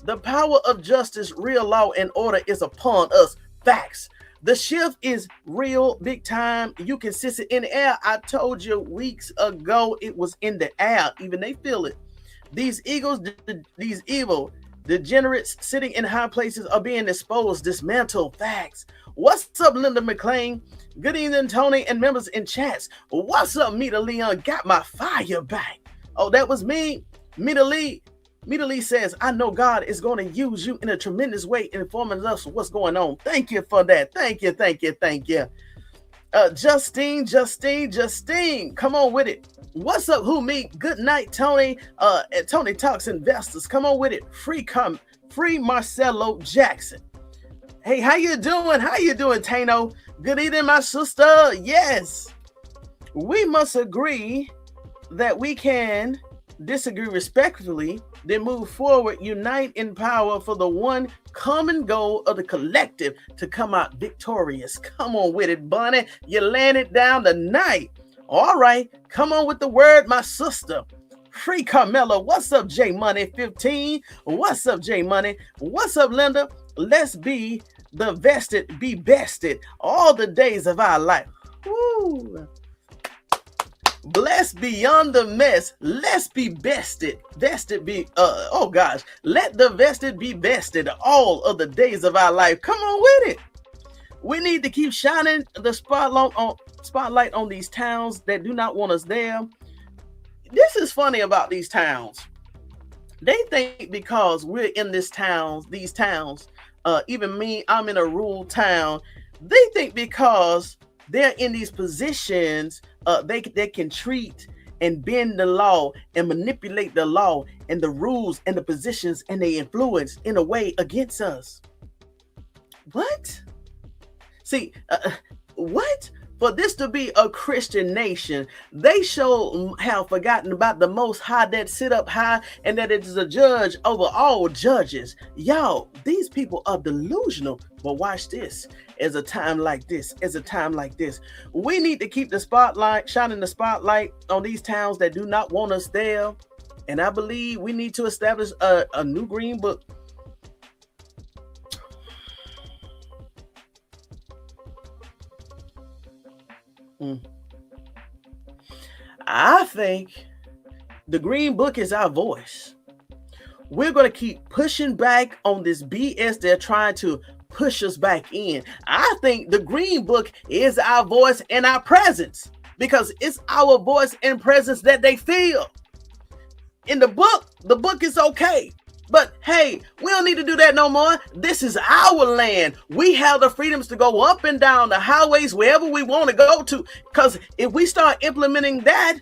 The power of justice, real law, and order is upon us. Facts. The shift is real, big time. You can sense it in the air. I told you weeks ago it was in the air. Even they feel it. These evil degenerates sitting in high places are being exposed. Dismantle. Facts. What's up, Linda McLean? Good evening, Tony and members in chats. What's up, Mita Leon? Got my fire back. Oh, that was me. Mita Lee says, I know God is going to use you in a tremendous way, informing us what's going on. Thank you for that. Thank you. Justine. Come on with it. What's up, who me? Good night, Tony. Tony Talks Investors. Come on with it. Free Marcelo Jackson. Hey, how you doing? Tano? Good evening, my sister. Yes. We must agree that we can disagree respectfully, then move forward, unite in power for the one common goal of the collective to come out victorious. Come on with it, Bunny. You landed down tonight. All right, come on with the word, my sister. Free Karmelo. What's up, J Money 15? What's up, J Money? What's up, Linda? Let's be the vested, be bested all the days of our life. Woo. Blessed beyond the mess. Let's be bested. Vested be let the vested be bested all of the days of our life. Come on with it. We need to keep shining the spotlight on these towns that do not want us there. This is funny about these towns. They think because we're in these towns, even me, I'm in a rural town. They think because they're in these positions, they can treat and bend the law and manipulate the law and the rules and the positions and the influence in a way against us. What? See, what? For this to be a Christian nation, they sure have forgotten about the Most High that sit up high and that it is a judge over all judges. Y'all, these people are delusional. But watch this. As a time like this, we need to keep the spotlight, shining the spotlight on these towns that do not want us there. And I believe we need to establish a new green book. I think the green book is our voice. We're going to keep pushing back on this BS they're trying to push us back in. I think the green book is our voice and our presence, because it's our voice and presence that they feel. In the book is okay. But hey, we don't need to do that no more. This is our land. We have the freedoms to go up and down the highways wherever we want to go to. Because if we start implementing that,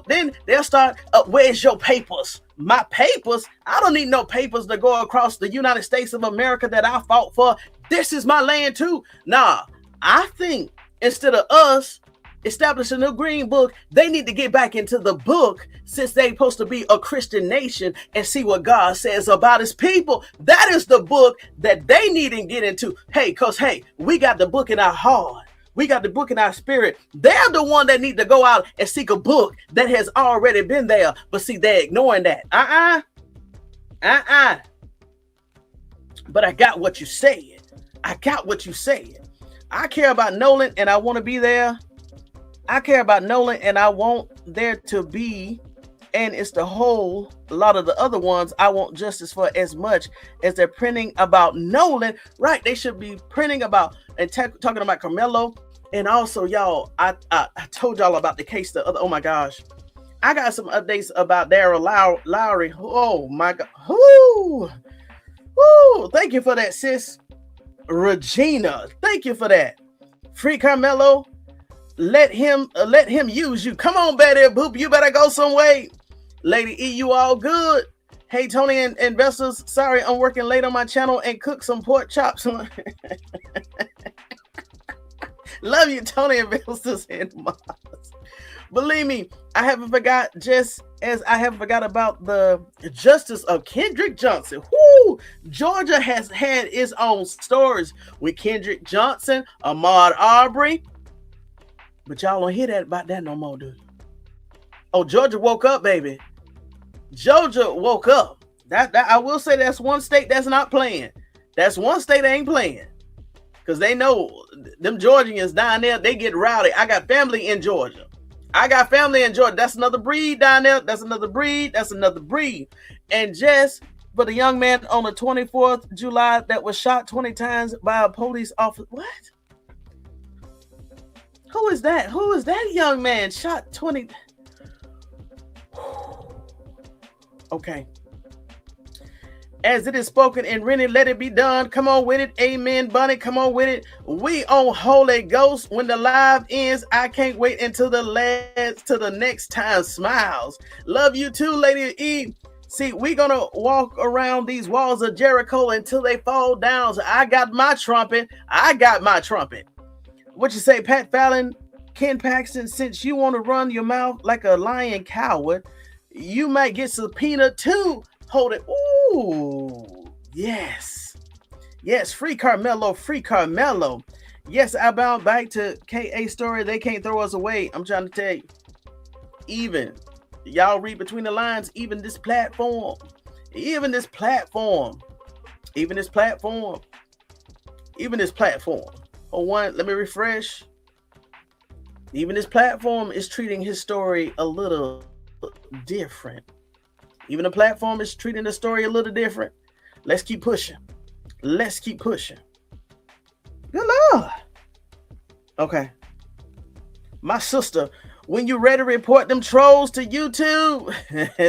then they'll start, where's your papers? My papers? I don't need no papers to go across the United States of America that I fought for. This is my land too. Nah, I think instead of us establishing a green book, they need to get back into the book, since they're supposed to be a Christian nation, and see what God says about his people. That is the book that they need to get into. Hey, we got the book in our heart. We got the book in our spirit. They're the one that need to go out and seek a book that has already been there. But see, they're ignoring that. But I got what you said. I care about Nolan, and I want to be there. I care about Nolan, and I want there to be, and it's a lot of the other ones I want justice for as much as they're printing about Nolan. Right? They should be printing about and talking about Karmelo. And also, y'all, I told y'all about the case. Oh my gosh, I got some updates about Daryl Lowry. Oh my God, whoo, thank you for that, sis. Regina, thank you for that. Free Karmelo. Let him use you. Come on, Betty Boop. You better go some way. Lady E, you all good? Hey, Tony and investors. Sorry, I'm working late on my channel and cook some pork chops. Love you, Tony investors and Mars. Believe me, I haven't forgot, just as I haven't forgot about the justice of Kendrick Johnson. Whoo! Georgia has had its own stories with Kendrick Johnson, Ahumad Aubery. But y'all don't hear that about that no more, dude. Oh, Georgia woke up, baby. Georgia woke up. That I will say that's one state that's not playing. That's one state that ain't playing. Because they know them Georgians down there, they get rowdy. I got family in Georgia. That's another breed down there. That's another breed. And just for the young man on the 24th July that was shot 20 times by a police officer. What? Who is that? Who is that young man shot 20? Okay. As it is spoken and written, let it be done. Come on with it. Amen, Bunny. Come on with it. We on Holy Ghost. When the live ends, I can't wait until the next time. Smiles. Love you too, Lady E. See, we're going to walk around these walls of Jericho until they fall down. So I got my trumpet. What you say, Pat Fallon, Ken Paxton? Since you want to run your mouth like a lion coward, you might get subpoenaed too. Hold it. Ooh, yes. Free Karmelo. Yes, I bound back to KA story. They can't throw us away. I'm trying to tell you. Even y'all read between the lines. Even this platform. Oh, let me refresh. Even this platform is treating his story a little different. Even the platform is treating the story a little different. Let's keep pushing. Good Lord. Okay. My sister, when you ready to report them trolls to YouTube,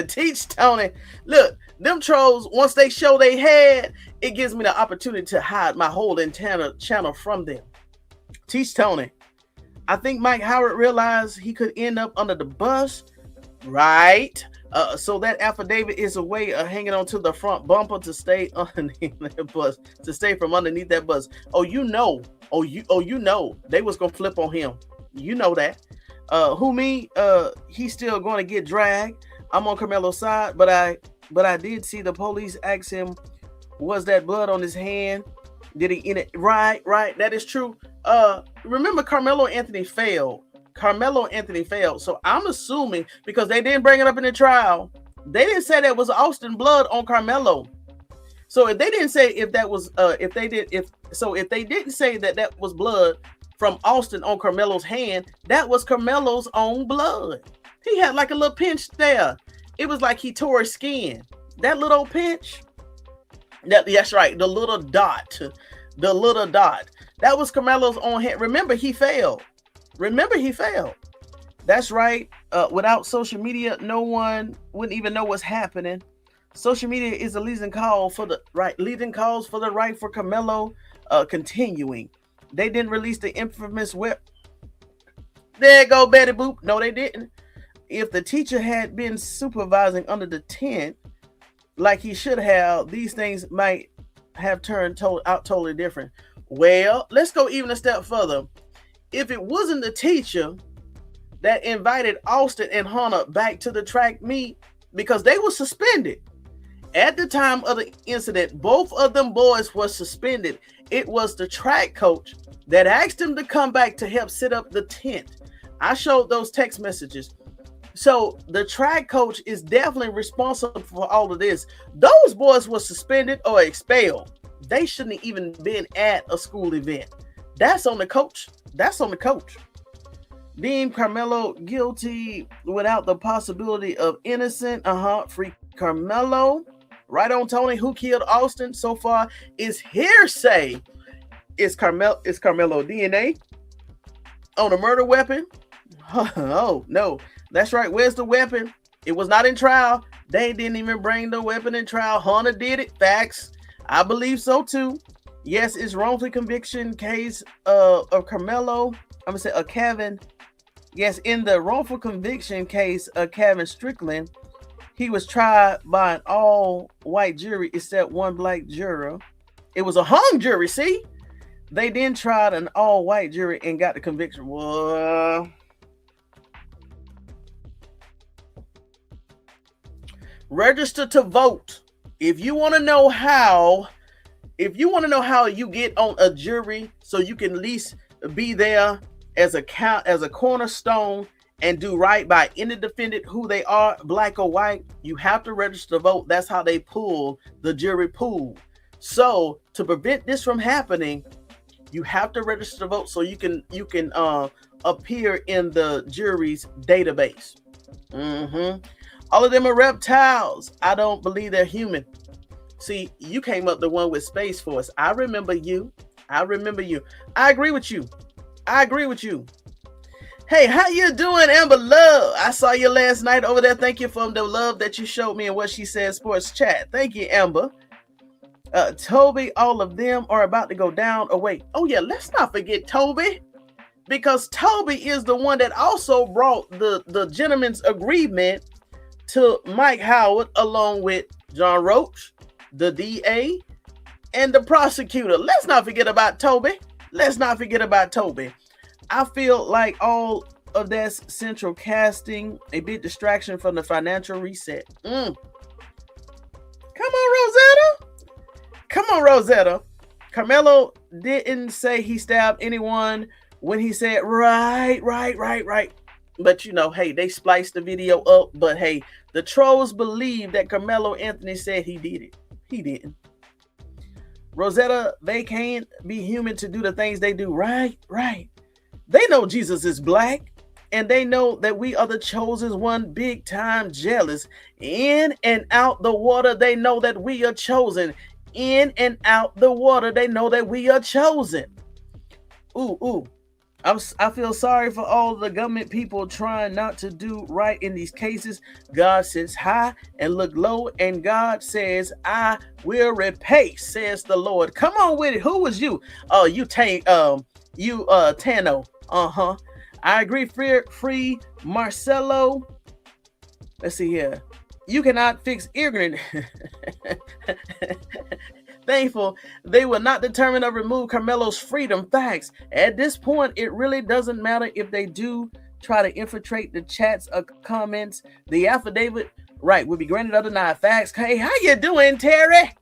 teach Tony. Look, Them trolls, once they show they head, it gives me the opportunity to hide my whole antenna channel from them. Teach Tony. I think Mike Howard realized he could end up under the bus, right? So that affidavit is a way of hanging onto the front bumper to stay underneath that bus, to stay from underneath that bus. You know, they was gonna flip on him. You know that. He's still going to get dragged. I'm on Karmelo's side, but I did see the police ask him, was that blood on his hand? Did he in it? Right. That is true. Remember Karmelo Anthony failed. So I'm assuming, because they didn't bring it up in the trial, they didn't say that was Austin blood on Karmelo. So if they didn't say if they didn't say that was blood from Austin on Karmelo's hand, that was Karmelo's own blood. He had like a little pinch there. It was like he tore his skin. That little pinch. That's right. The little dot. That was Karmelo's own hand. Remember, he failed. That's right. Without social media, no one wouldn't even know what's happening. Social media is a leading calls for the right for Karmelo continuing. They didn't release the infamous whip. There go Betty Boop. No, they didn't. If the teacher had been supervising under the tent like he should have, these things might have turned out totally different. Well, let's go even a step further. If it wasn't the teacher that invited Austin and Hunter back to the track meet, because they were suspended. At the time of the incident, both of them boys were suspended. It was the track coach that asked him to come back to help set up the tent. I showed those text messages. So the track coach is definitely responsible for all of this. Those boys were suspended or expelled. They shouldn't have even been at a school event. That's on the coach. Deem Karmelo guilty without the possibility of innocent. Free Karmelo. Right on, Tony. Who killed Austin so far is hearsay. Is Karmelo DNA on a murder weapon? Oh, no. That's right. Where's the weapon? It was not in trial. They didn't even bring the weapon in trial. Hunter did it. Facts. I believe so, too. Yes, it's wrongful conviction case of Karmelo. I'm going to say a Kevin. Yes, in the wrongful conviction case of Kevin Strickland, he was tried by an all-white jury except one black juror. It was a hung jury, see? They then tried an all-white jury and got the conviction. Whoa. Register to vote. If you want to know how you get on a jury so you can at least be there as a cornerstone and do right by any defendant, who they are, black or white, you have to register to vote. That's how they pull the jury pool. So to prevent this from happening, you have to register to vote so you can appear in the jury's database. All of them are reptiles. I don't believe they're human. See, you came up the one with Space Force. I remember you. I agree with you. Hey, how you doing, Amber Love? I saw you last night over there. Thank you for the love that you showed me and what she said sports chat. Thank you, Amber. Toby, all of them are about to go down. Oh, wait. Oh, yeah, let's not forget Toby. Because Toby is the one that also brought the gentleman's agreement to Mike Howard along with John Roach, the DA, and the prosecutor. Let's not forget about Toby. I feel like all of that's central casting, a big distraction from the financial reset. Come on, Rosetta. Karmelo didn't say he stabbed anyone when he said, right. But, hey, they spliced the video up. But, hey, the trolls believe that Karmelo Anthony said he did it. He didn't. Rosetta, they can't be human to do the things they do. Right. They know Jesus is black, and they know that we are the chosen one, big time jealous. In and out the water, they know that we are chosen. In and out the water, they know that we are chosen. Ooh. I feel sorry for all the government people trying not to do right in these cases. God sits high and look low, and God says, I will repay, says the Lord. Come on with it. Who was you? Oh, you Tano. Uh-huh. I agree, free Marcelo. Let's see here. You cannot fix ignorant. Thankful they will not determine or remove Karmelo's freedom. Facts. At this point, it really doesn't matter if they do try to infiltrate the chats or comments. The affidavit, right, will be granted or denied. Facts. Hey, how you doing, Terry?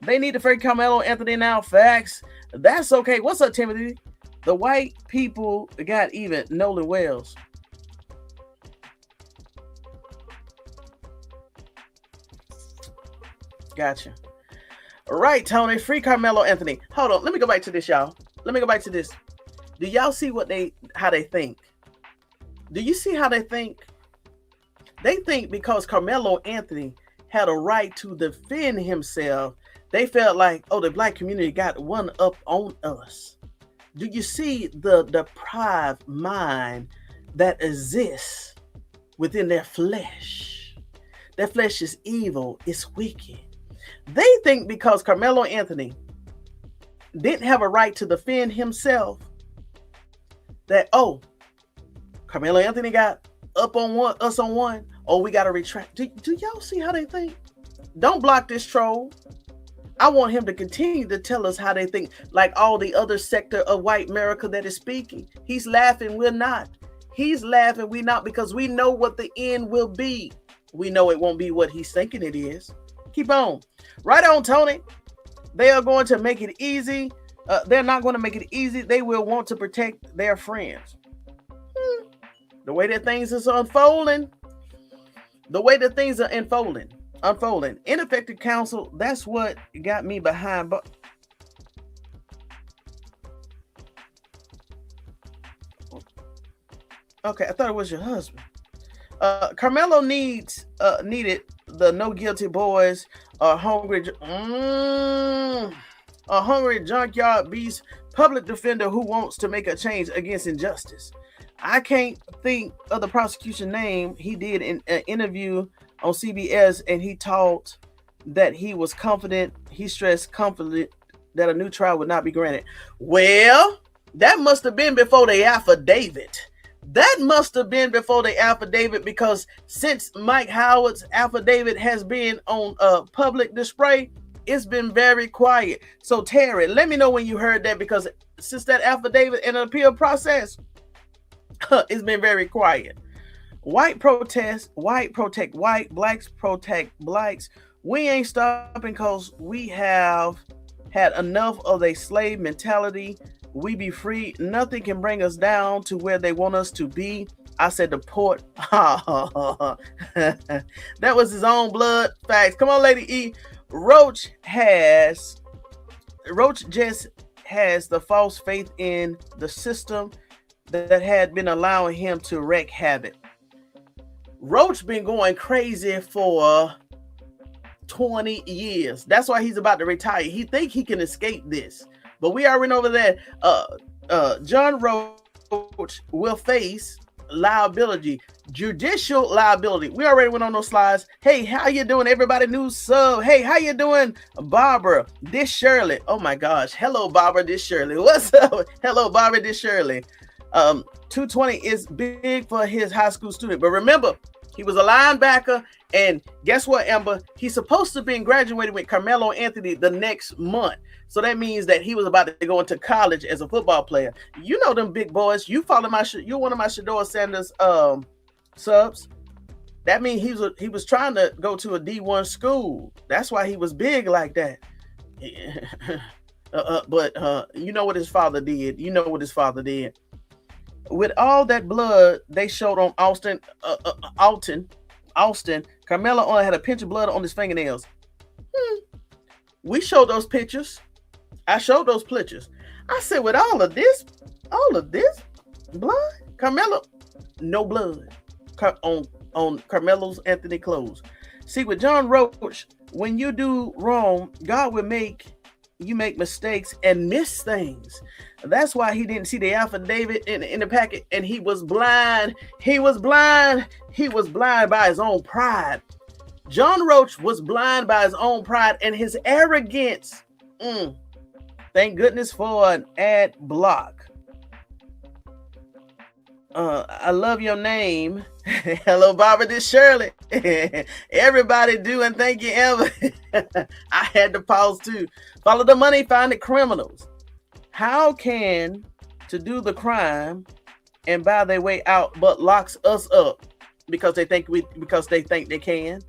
They need to free Karmelo Anthony now. Facts. That's okay. What's up, Timothy? The white people got even. Nolan Wells. Gotcha. Right, Tony. Free Karmelo Anthony. Hold on. Let me go back to this, y'all. Let me go back to this. Do y'all see how they think? Do you see how they think? They think because Karmelo Anthony had a right to defend himself, they felt like, oh, the black community got one up on us. Do you see the deprived mind that exists within their flesh? Their flesh is evil. It's wicked. They think because Karmelo Anthony didn't have a right to defend himself, that, oh, Karmelo Anthony got up on us on one, oh, we got to retract. Do y'all see how they think? Don't block this troll. I want him to continue to tell us how they think, like all the other sector of white America that is speaking. He's laughing, we're not. He's laughing, we're not, because we know what the end will be. We know it won't be what he's thinking it is. Keep on. Right on, Tony. They are going to make it easy. They're not going to make it easy. They will want to protect their friends. The way that things is unfolding. The way that things are unfolding. Ineffective counsel, that's what got me behind. But okay, I thought it was your husband. Karmelo needed the no guilty boys, a hungry junkyard beast public defender who wants to make a change against injustice. I can't think of the prosecution name. He did an interview on CBS, and he taught that he was confident. He stressed confident that a new trial would not be granted. Well, that must have been before the affidavit. That must have been before the affidavit, because since Mike Howard's affidavit has been on public display, it's been very quiet. So Terry, let me know when you heard that, because since that affidavit and an appeal process, it's been very quiet. White protest, white protect white, blacks protect blacks. We ain't stopping because we have had enough of a slave mentality. We be free. Nothing can bring us down to where they want us to be. I said deport. That was his own blood. Facts. Come on, Lady E. Roach just has the false faith in the system that had been allowing him to wreak havoc. Roach been going crazy for 20 years. That's why he's about to retire. He think he can escape this. But we already know that John Roach will face liability, judicial liability. We already went on those slides. Hey, how you doing, everybody? New sub. Hey, how you doing, Barbara? This Shirley. Oh my gosh. Hello, Barbara. This Shirley. What's up? Hello, Barbara. This Shirley. 220 is big for his high school student. But remember, he was a linebacker. And guess what, Amber? He's supposed to be graduating with Karmelo Anthony the next month. So that means that he was about to go into college as a football player. You know them big boys. You follow you're one of my Shador Sanders subs. That means he was trying to go to a D1 school. That's why he was big like that. But you know what his father did. You know what his father did. With all that blood they showed on Austin, Karmelo only had a pinch of blood on his fingernails. We showed those pictures. I showed those pictures. I said, with all of this blood, Karmelo, no blood on Karmelo's Anthony clothes. See, with John Roach, when you do wrong, God will make you make mistakes and miss things. That's why he didn't see the affidavit in the packet, and he was blind. He was blind. He was blind by his own pride. John Roach was blind by his own pride and his arrogance. Thank goodness for an ad block. I love your name. Hello, Barbara. This Shirley. Everybody do, and thank you, Ever. I had to pause too. Follow the money, find the criminals. How can to do the crime and buy their way out, but locks us up because they think they can?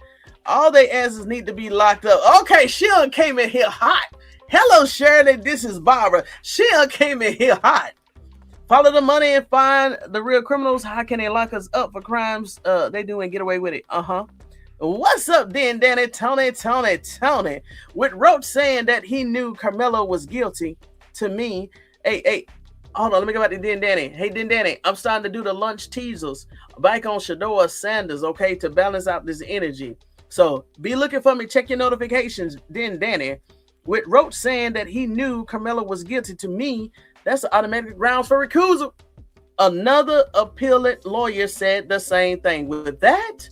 All they asses need to be locked up. Okay, she came in here hot. Hello, Shirley. This is Barbara. She came in here hot. Follow the money and find the real criminals. How can they lock us up for crimes they do and get away with it? What's up, then, Danny? Tony. With Roach saying that he knew Karmelo was guilty, to me, hey, hold on, let me go back to Den Danny. Hey, Den Danny, I'm starting to do the lunch teasers back on Shadora Sanders, okay, to balance out this energy. So be looking for me. Check your notifications, Den Danny. With Roach saying that he knew Karmelo was guilty, to me, that's an automatic grounds for recusal. Another appellate lawyer said the same thing. With that,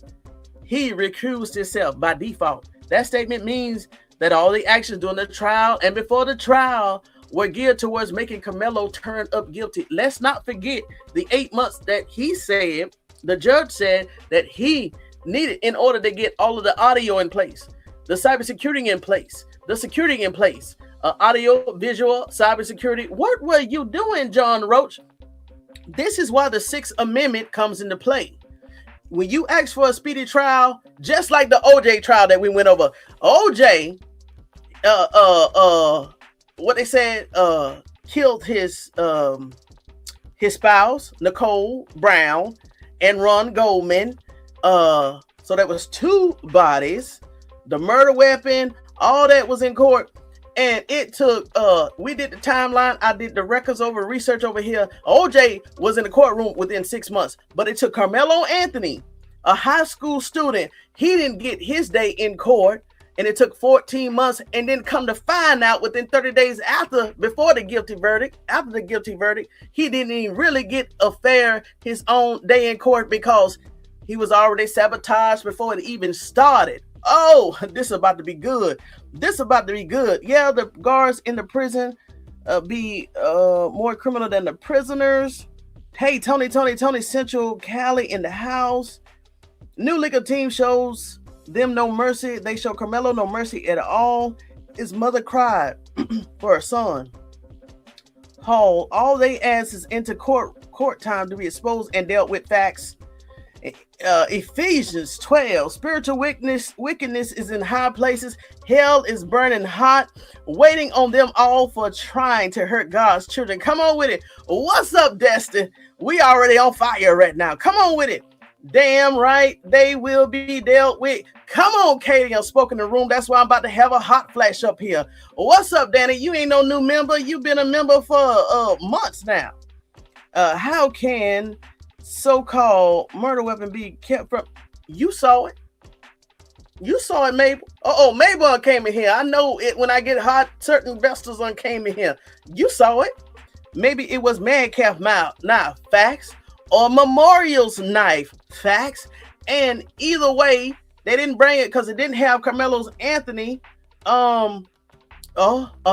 he recused himself by default. That statement means that all the actions during the trial and before the trial were geared towards making Karmelo turn up guilty. Let's not forget the 8 months that he said, the judge said that he needed in order to get all of the audio in place, the cybersecurity in place, the security in place, audio, visual, cybersecurity. What were you doing, John Roach? This is why the 6th Amendment comes into play. When you ask for a speedy trial, just like the OJ trial that we went over, OJ, what they said, killed his spouse, Nicole Brown, and Ron Goldman. So that was 2 bodies, the murder weapon, all that was in court. And it took, we did the timeline. I did the records over, research over here. OJ was in the courtroom within 6 months, but it took Karmelo Anthony, a high school student. He didn't get his day in court, and it took 14 months. And then come to find out within 30 days before the guilty verdict, after the guilty verdict, he didn't even really get his own day in court because he was already sabotaged before it even started. Oh, this is about to be good. Yeah, the guards in the prison be more criminal than the prisoners. Hey, Tony, Central Cali in the house. New legal team shows them no mercy. They show Karmelo no mercy at all. His mother cried for her son. Hall, all they ask is into court time to be exposed and dealt with facts. Ephesians 12, spiritual wickedness is in high places. Hell is burning hot, waiting on them all for trying to hurt God's children. Come on with it. What's up, Destin? We already on fire right now. Come on with it. Damn right, they will be dealt with. Come on, Katie, I'm spoken in the room. That's why I'm about to have a hot flash up here. What's up, Danny? You ain't no new member. You've been a member for months now. How can so-called murder weapon be kept from? You saw it, Mabel. Mabel came in here. I know it when I get hot. Certain investors came in here. You saw it. Maybe it was Madcap knife, facts, or Memorial's knife, facts. And either way, they didn't bring it because it didn't have Karmelo Anthony.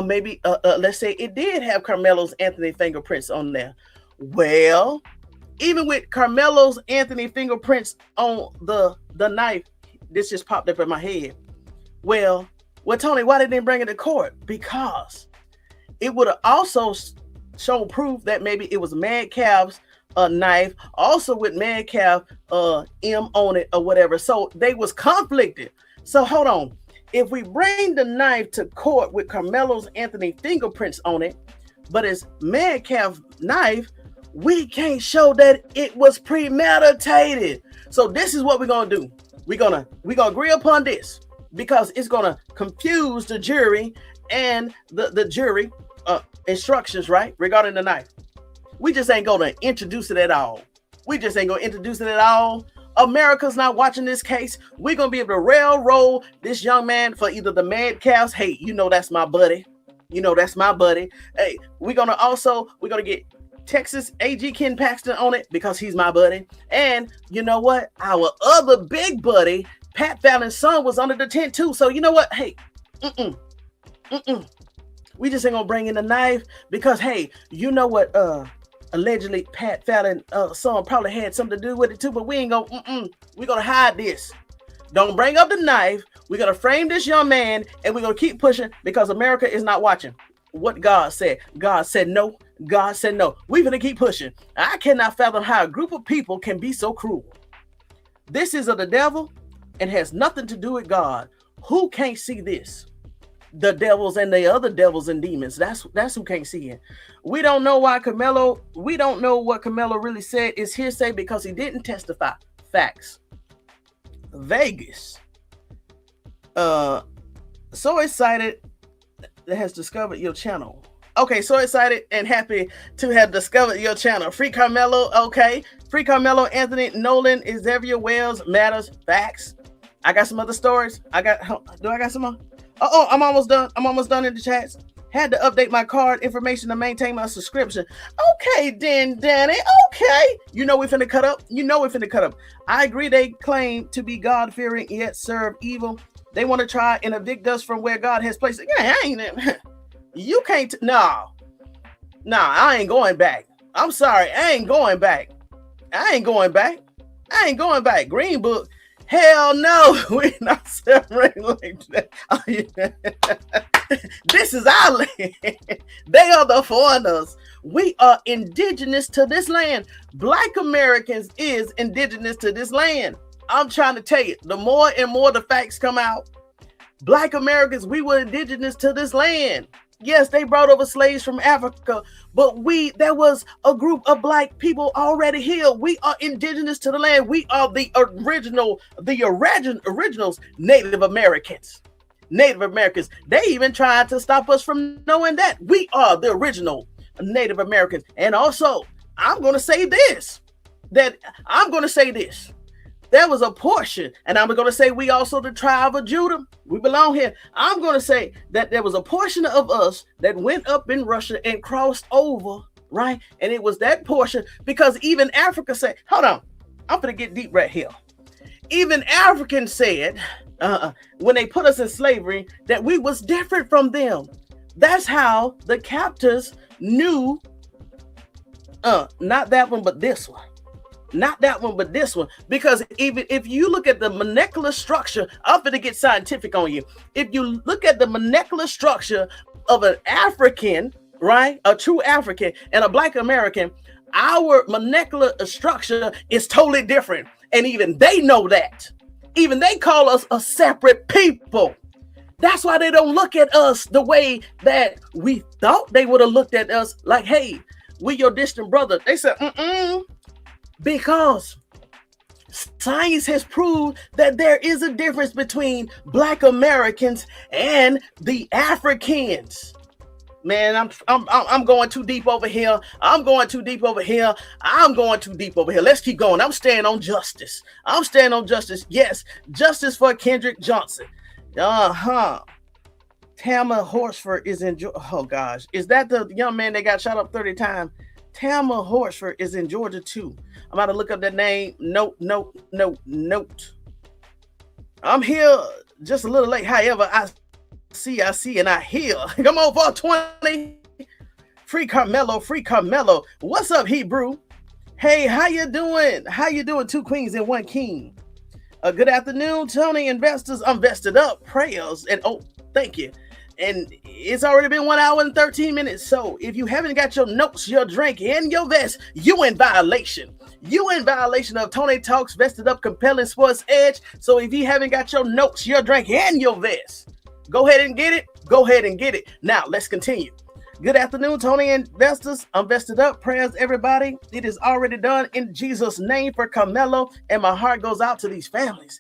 Maybe let's say it did have Karmelo Anthony fingerprints on there. Well, even with Karmelo Anthony fingerprints on the knife, this just popped up in my head. Well, Tony, why they didn't bring it to court? Because it would have also shown proof that maybe it was Madcap's knife, also with Madcap M on it or whatever. So they was conflicted. So hold on. If we bring the knife to court with Karmelo Anthony fingerprints on it, but it's Madcap's knife, we can't show that it was premeditated. So this is what we're gonna do. We're gonna agree upon this because it's gonna confuse the jury and the jury instructions, right, regarding the knife. We just ain't gonna introduce it at all. America's not watching this case. We're gonna be able to railroad this young man for either the Madcaps. Hey, you know that's my buddy. You know, that's my buddy. Hey, we're gonna get Texas AG Ken Paxton on it because he's my buddy. And you know what? Our other big buddy, Pat Fallon's son, was under the tent too. So you know what? Hey, we just ain't gonna bring in the knife because hey, you know what? Allegedly Pat Fallon's son probably had something to do with it too, but we ain't gonna. We're gonna hide this. Don't bring up the knife. We're going to frame this young man and we're going to keep pushing because America is not watching what God said. God said no. God said no. We're going to keep pushing. I cannot fathom how a group of people can be so cruel. This is of the devil and has nothing to do with God. Who can't see this? The devils and the other devils and demons. That's who can't see it. We don't know why we don't know what Karmelo really said is hearsay because he didn't testify. Facts. Vegas. So excited that has discovered your channel. Okay, so excited and happy to have discovered your channel. Free Karmelo, okay. Free Karmelo Anthony, Nolan, Xavier Wells, Matters, Facts. I got some other stories. Do I got some more? Oh, I'm almost done. I'm almost done in the chats. Had to update my card information to maintain my subscription. Okay, then, Danny. Okay. You know we finna cut up. I agree they claim to be God-fearing yet serve evil. They want to try and evict us from where God has placed it. Yeah, you can't. No, I ain't going back. I'm sorry. I ain't going back. Green Book. Hell no, we're not separating like that. Oh, yeah. This is our land. They are the foreigners. We are indigenous to this land. Black Americans is indigenous to this land. I'm trying to tell you, the more and more the facts come out, Black Americans, we were indigenous to this land. Yes, they brought over slaves from Africa, but there was a group of Black people already here. We are indigenous to the land. We are the originals, Native Americans. They even tried to stop us from knowing that. We are the original Native Americans. And also, I'm going to say this. There was a portion, and I'm going to say we also the tribe of Judah. We belong here. I'm going to say that there was a portion of us that went up in Russia and crossed over, right? And it was that portion because even Africa said, hold on, I'm going to get deep right here. Even Africans said, when they put us in slavery, that we was different from them. That's how the captors knew, not that one, but this one. Not that one, but this one. Because even if you look at the molecular structure, I'm going to get scientific on you. If you look at the molecular structure of an African, right, a true African and a Black American, our molecular structure is totally different. And even they know that. Even they call us a separate people. That's why they don't look at us the way that we thought they would have looked at us. Like, hey, we're your distant brother. They said, because science has proved that there is a difference between Black Americans and the Africans. Man, I'm going too deep over here. Let's keep going. I'm staying on justice. Yes, justice for Kendrick Johnson. Tamma Horsford is in. Oh gosh, is that the young man that got shot up 30 times? Tamma Horsford is in Georgia too. I'm about to look up that name. Note. I'm here just a little late. However, I see, and I hear. Come on, 420. Free Karmelo. What's up, Hebrew? Hey, how you doing? Two queens and one king. Good afternoon, Tony. Investors, I'm vested up. Prayers and thank you. And it's already been 1 hour and 13 minutes. So if you haven't got your notes, your drink, and your vest, you in violation. Of Tony Talks Vested Up Compelling Sports Edge. So if you haven't got your notes, your drink, and your vest, go ahead and get it. Now let's continue. Good afternoon, Tony investors. I'm vested up. Prayers, everybody. It is already done in Jesus' name for Karmelo, and my heart goes out to these families.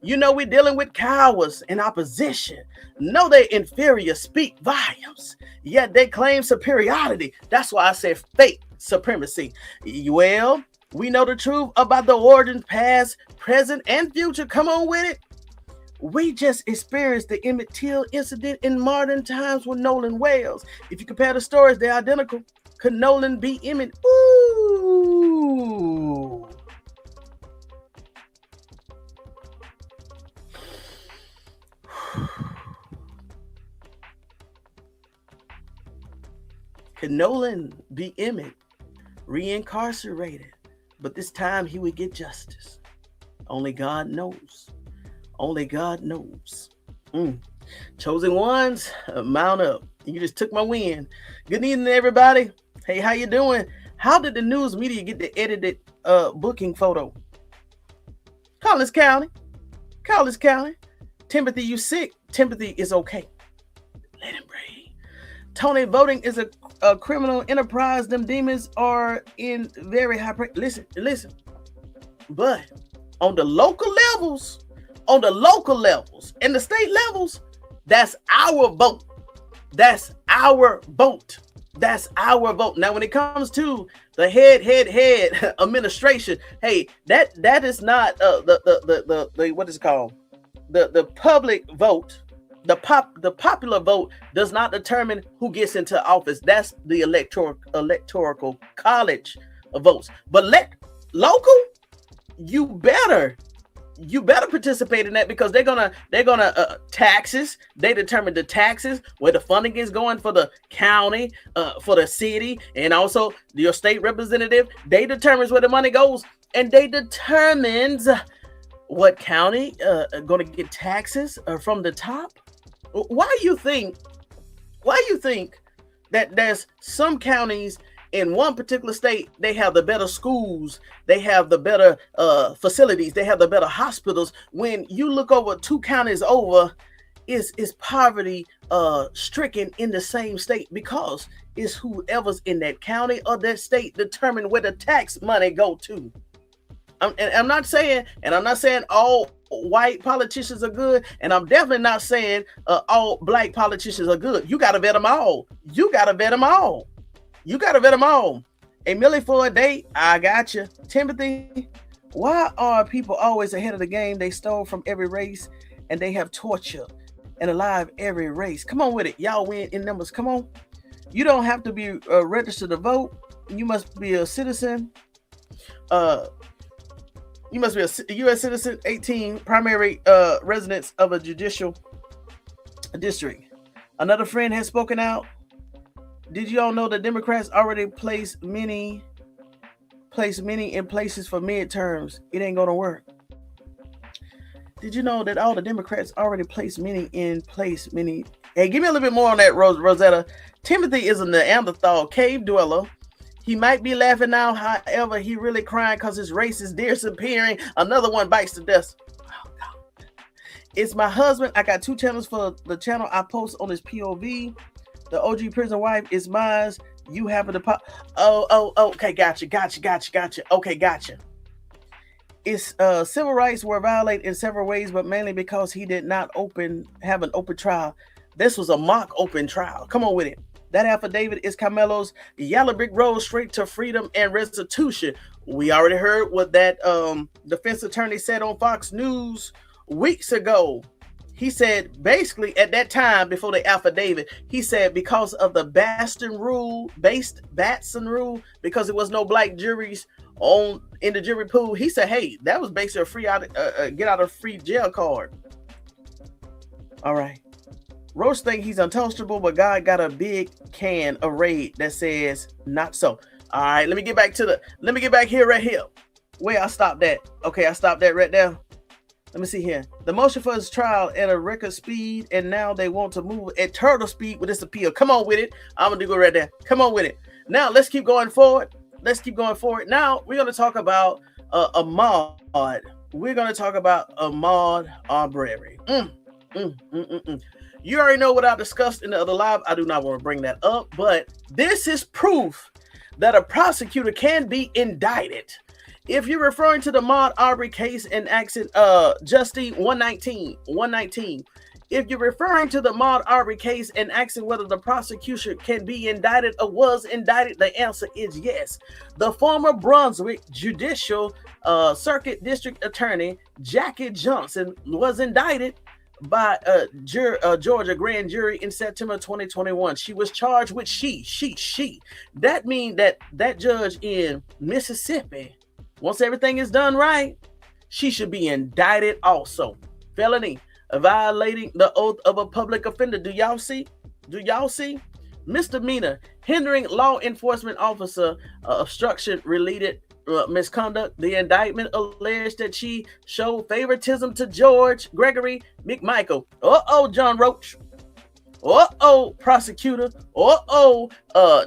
You know we're dealing with cowards in opposition. Know they're inferior, speak volumes, yet they claim superiority. That's why I said fake supremacy. Well, we know the truth about the origins, past, present, and future. Come on with it. We just experienced the Emmit Till incident in modern times with Nolan Wells. If you compare the stories, they're identical. Could Nolan beat Emmit? Ooh. Could Nolan be Emmit? Reincarcerated, but this time he would get justice. Only God knows. Only God knows. Chosen ones, mount up. You just took my win. Good evening, everybody. Hey, how you doing? How did the news media get the edited booking photo? Collins County. Timothy, you sick? Timothy is okay. Let him breathe. Tony, voting is a criminal enterprise. Them demons are in very high listen. But on the local levels and the state levels, that's our vote. That's our vote. Now, when it comes to the head administration, hey, that is not the what is it called? The public vote. The popular vote does not determine who gets into office. That's the electoral college of votes. But local, you better participate in that, because they're gonna taxes. They determine the taxes, where the funding is going for the county, for the city, and also your state representative. They determines where the money goes, and they determines what county going to get taxes from the top. Why you think that there's some counties in one particular state, they have the better schools, they have the better facilities, they have the better hospitals? When you look over 2 counties over, is poverty stricken in the same state, because it's whoever's in that county or that state determine where the tax money go to. I'm not saying all white politicians are good, and I'm definitely not saying all black politicians are good. You got to vet them all. A milli for a date, I got you. Timothy, why are people always ahead of the game? They stole from every race, and they have torture and alive every race. Come on with it. Y'all win in numbers. Come on. You don't have to be registered to vote. You must be a citizen. You must be a U.S. citizen, 18, primary residents of a judicial district. Another friend has spoken out. Did you all know that Democrats already placed many in places for midterms? It ain't gonna work. Did you know that all the Democrats already placed many in place? Hey, give me a little bit more on that, Rosetta. Timothy is a Neanderthal cave dweller. He might be laughing now, however, he really crying because his race is disappearing. Another one bites the dust. Oh, God. It's my husband. I got 2 channels for the channel I post on his POV. The OG prison wife is mine. You happen to pop. Oh, okay, gotcha. Okay, gotcha. It's civil rights were violated in several ways, but mainly because he did not have an open trial. This was a mock open trial. Come on with it. That affidavit is Karmelo's yellow brick road straight to freedom and restitution. We already heard what that defense attorney said on Fox News weeks ago. He said, basically, at that time, before the affidavit, he said because of the Batson rule, because there was no black juries in the jury pool, he said, hey, that was basically a free get out of free jail card. All right. Roach think he's untouchable, but God got a big can of raid that says not so. All right, let me get back here right here. Where I stopped that. Okay, I stopped that right there. Let me see here. The motion for his trial at a record speed, and now they want to move at turtle speed with this appeal. Come on with it. I'm gonna go right there. Come on with it. Now let's keep going forward. Now we're gonna talk about Ahumad. We're gonna talk about Ahumad Aubery. You already know what I discussed in the other live. I do not want to bring that up, but this is proof that a prosecutor can be indicted. If you're referring to the Ahumad Aubery case in Action Justice 119, if you're referring to the Ahumad Aubery case and asking whether the prosecution can be indicted or was indicted, the answer is yes. The former Brunswick Judicial Circuit District Attorney Jackie Johnson was indicted by a Georgia grand jury in September 2021. She was charged with she. That means that judge in Mississippi, once everything is done right, she should be indicted also. Felony, violating the oath of a public offender. Do y'all see? Misdemeanor, hindering law enforcement officer, obstruction related misconduct. The indictment alleged that she showed favoritism to George Gregory McMichael. John Roach. Prosecutor.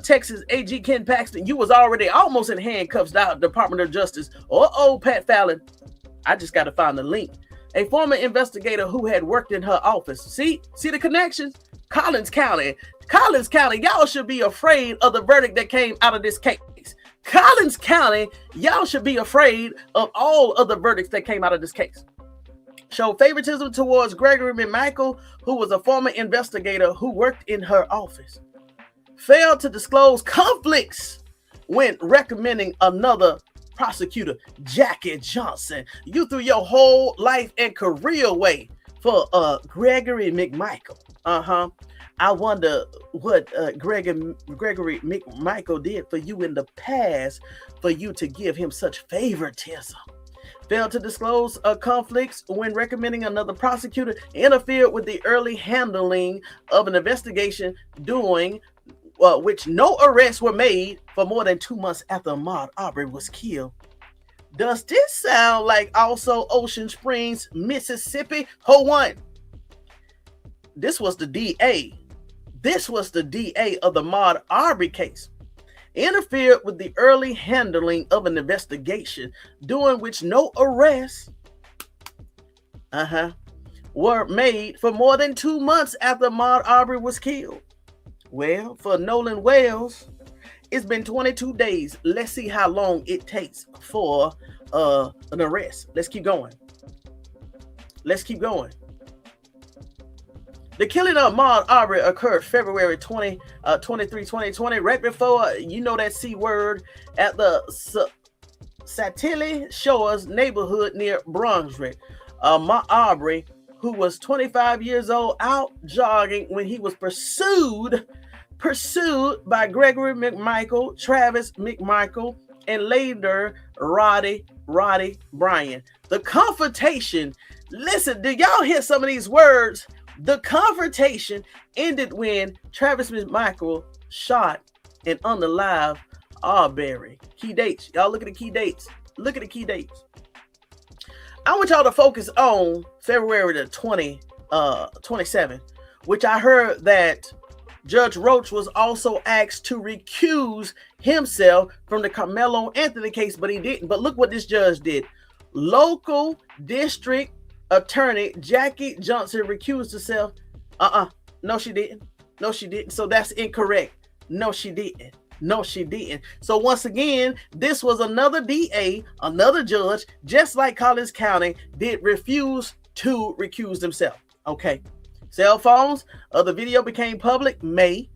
Texas AG Ken Paxton. You was already almost in handcuffs out Department of Justice. Pat Fallon. I just got to find the link. A former investigator who had worked in her office. See the connections? Collins County, y'all should be afraid of the verdict that came out of this case. Collins County, y'all should be afraid of all of the verdicts that came out of this case. Showed favoritism towards Gregory McMichael, who was a former investigator who worked in her office. Failed to disclose conflicts when recommending another prosecutor, Jackie Johnson. You threw your whole life and career away for Gregory McMichael. I wonder what Gregory McMichael did for you in the past for you to give him such favoritism. Failed to disclose conflicts when recommending another prosecutor. Interfered with the early handling of an investigation during which no arrests were made for more than 2 months after Ahumad Aubery was killed. Does this sound like also Ocean Springs, Mississippi? Hold on. This was the DA. This was the DA of the Ahumad Aubery case. Interfered with the early handling of an investigation during which no arrests were made for more than 2 months after Ahumad Aubery was killed. Well, for Nolan Wells, it's been 22 days. Let's see how long it takes for an arrest. Let's keep going. The killing of Ahumad Aubery occurred February 23, 2020, right before, that C word, at the Satili Shores neighborhood near Brunswick. Ahumad Aubery, who was 25 years old, out jogging when he was pursued by Gregory McMichael, Travis McMichael, and later Roddy Bryan. The confrontation, listen, do y'all hear some of these words? The confrontation ended when Travis McMichael shot and unalived Aubery. Key dates. Y'all look at the key dates. I want y'all to focus on February the 27th, which I heard that Judge Roach was also asked to recuse himself from the Karmelo Anthony case, but he didn't. But look what this judge did. Local district attorney Jackie Johnson recused herself. No, she didn't. So that's incorrect. No, she didn't. So once again, this was another DA, another judge, just like Collins County, did refuse to recuse himself. Okay. Cell phones. The video became public May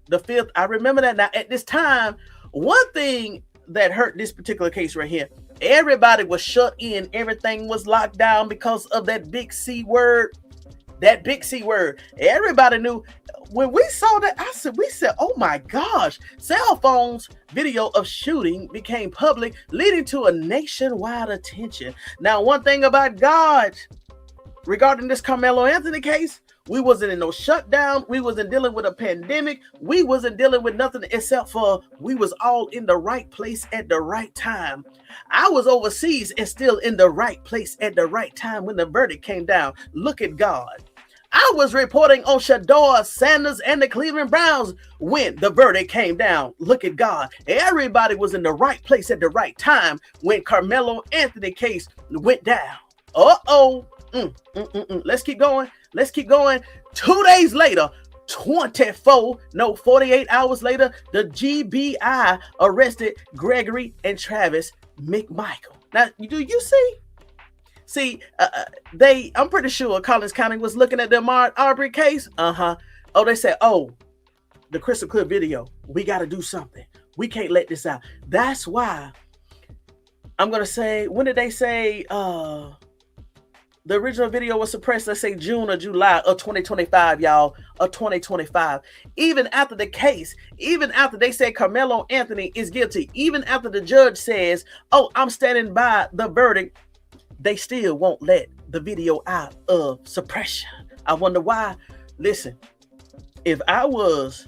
the 5th. I remember that. Now, at this time, one thing that hurt this particular case right here, everybody was shut in. Everything was locked down because of that big C word. Everybody knew. When we saw that, we said, oh my gosh. Cell phones video of shooting became public, leading to a nationwide attention. Now, one thing about God regarding this Karmelo Anthony case, we wasn't in no shutdown. We wasn't dealing with a pandemic. We wasn't dealing with nothing except for we was all in the right place at the right time. I was overseas and still in the right place at the right time when the verdict came down. Look at God. I was reporting on Shador Sanders and the Cleveland Browns when the verdict came down. Look at God. Everybody was in the right place at the right time when Karmelo Anthony case went down. Let's keep going. 2 days later, 48 hours later, the GBI arrested Gregory and Travis McMichael. Now, do you see? I'm pretty sure Collins County was looking at the Ahumad Aubery case. They said, the crystal clear video. We got to do something. We can't let this out. That's why I'm going to say, when did they say, The original video was suppressed, let's say June or July of 2025, y'all, of 2025. Even after the case, even after they said Karmelo Anthony is guilty, even after the judge says, oh, I'm standing by the verdict, they still won't let the video out of suppression. I wonder why. Listen, if I was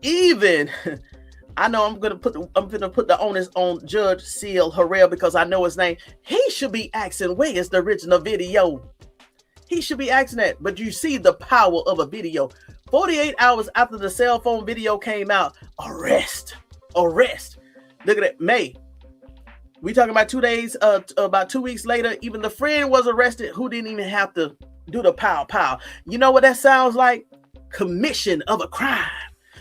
even, I know I'm gonna put the onus on Judge Seal Harrell because I know his name. He should be asking, where is the original video? He should be asking that. But you see the power of a video. 48 hours after the cell phone video came out, arrest. Look at that, May. We talking about 2 days, about 2 weeks later, even the friend was arrested who didn't even have to do the pow. You know what that sounds like? Commission of a crime.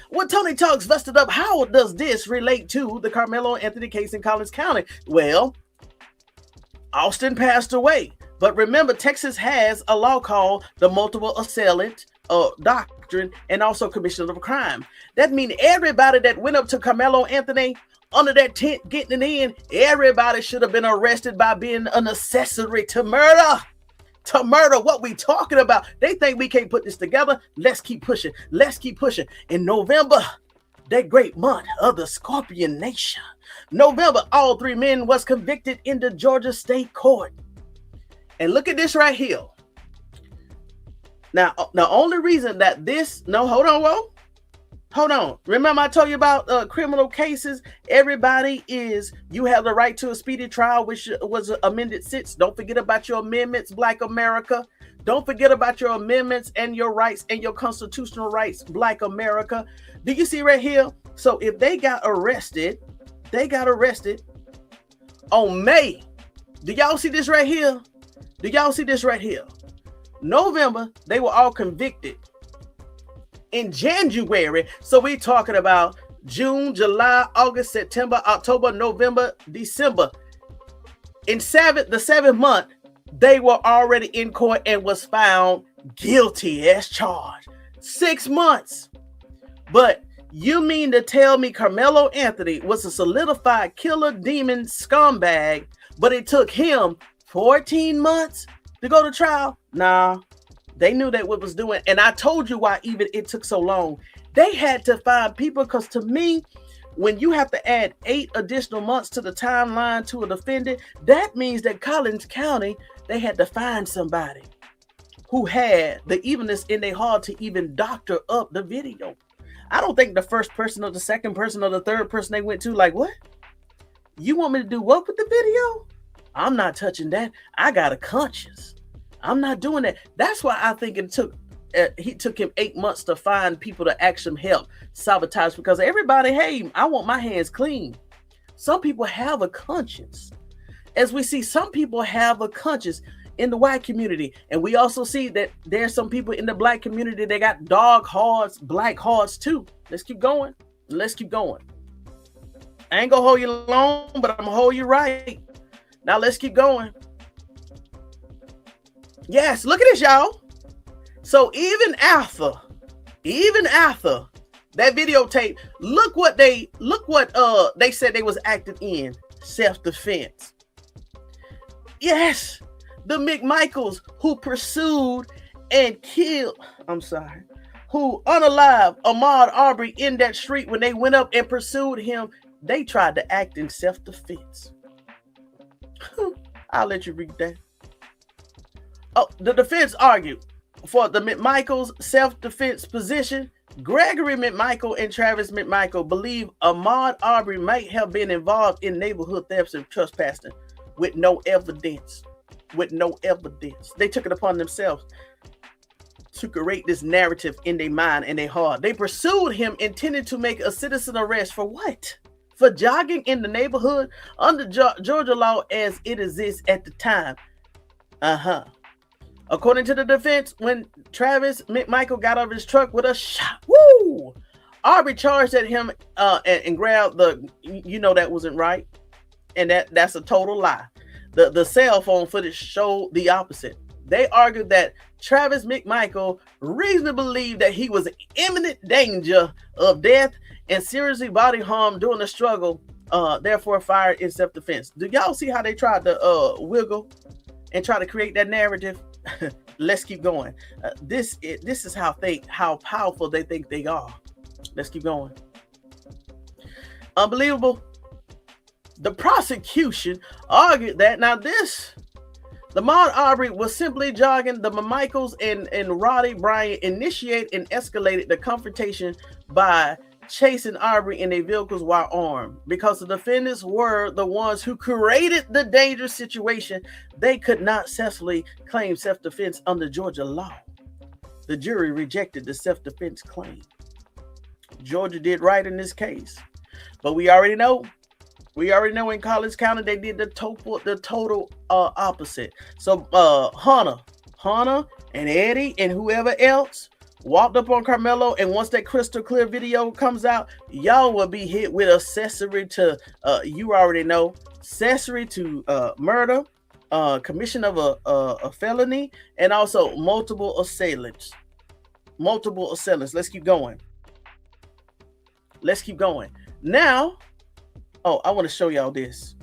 When Tony Talks Busted Up, how does this relate to the Karmelo Anthony case in Collins County? Well, Austin passed away. But remember, Texas has a law called the multiple assailant doctrine and also commission of a crime. That means everybody that went up to Karmelo Anthony under that tent getting it in, everybody should have been arrested by being an accessory to murder. To murder, what we talking about? They think we can't put this together. Let's keep pushing. In November, that great month of the Scorpion Nation, November, all 3 men was convicted in the Georgia State Court. And look at this right here. Now, the only reason that this, no, hold on. Remember I told you about criminal cases? Everybody you have the right to a speedy trial, which was amended 6. Don't forget about your amendments, Black America. Don't forget about your amendments and your rights and your constitutional rights, Black America. Do you see right here? So if they got arrested on May. Do y'all see this right here? November, they were all convicted. In January, so we're talking about June, July, August, September, October, November, December. In the 7th month, they were already in court and was found guilty as charged. 6 months. But you mean to tell me Karmelo Anthony was a solidified killer demon scumbag, but it took him 14 months to go to trial? Nah. They knew that what was doing, and I told you why even it took so long. They had to find people, because to me, when you have to add 8 additional months to the timeline to a defendant, that means that Collins County, they had to find somebody who had the evenness in their heart to even doctor up the video. I don't think the first person or the second person or the third person they went to, like, what? You want me to do what with the video? I'm not touching that. I got a conscience. I'm not doing that. That's why I think it took him 8 months to find people to actually help sabotage, because everybody, hey, I want my hands clean. Some people have a conscience. As we see, some people have a conscience in the white community. And we also see that there's some people in the Black community that got dog hearts, black hearts too. Let's keep going. I ain't gonna hold you long, but I'm gonna hold you right. Now let's keep going. Yes, look at this, y'all. So even after that videotape, look what they said they was acting in self-defense. Yes, the McMichaels who pursued and killed, who unalive Ahumad Aubery in that street when they went up and pursued him, they tried to act in self-defense. I'll let you read that. Oh, the defense argued for the McMichaels' self-defense position. Gregory McMichael and Travis McMichael believe Ahumad Aubery might have been involved in neighborhood thefts and trespassing with no evidence. They took it upon themselves to create this narrative in their mind and their heart. They pursued him, intending to make a citizen arrest for what? For jogging in the neighborhood under Georgia law as it exists at the time. According to the defense, when Travis McMichael got out of his truck with a shot, Aubery charged at him and grabbed that wasn't right. And that's a total lie. The cell phone footage showed the opposite. They argued that Travis McMichael reasonably believed that he was in imminent danger of death and seriously body harm during the struggle, therefore fired in self-defense. Do y'all see how they tried to wiggle and try to create that narrative. Let's keep going. This is how powerful they think they are. Let's keep going. Unbelievable. The prosecution argued that the Aubery was simply jogging. The Michaels and Roddy Bryant initiated and escalated the confrontation by chasing Aubery in their vehicles while armed. Because the defendants were the ones who created the dangerous situation, they could not successfully claim self-defense under Georgia law. The jury rejected the self-defense claim. Georgia did right in this case, but we already know in Collins County they did the total opposite. So Hunter and Eddie and whoever else walked up on Karmelo, and once that crystal clear video comes out, y'all will be hit with accessory to you already know, accessory to murder, commission of a felony, and also multiple assailants. Let's keep going. Now, I want to show y'all this.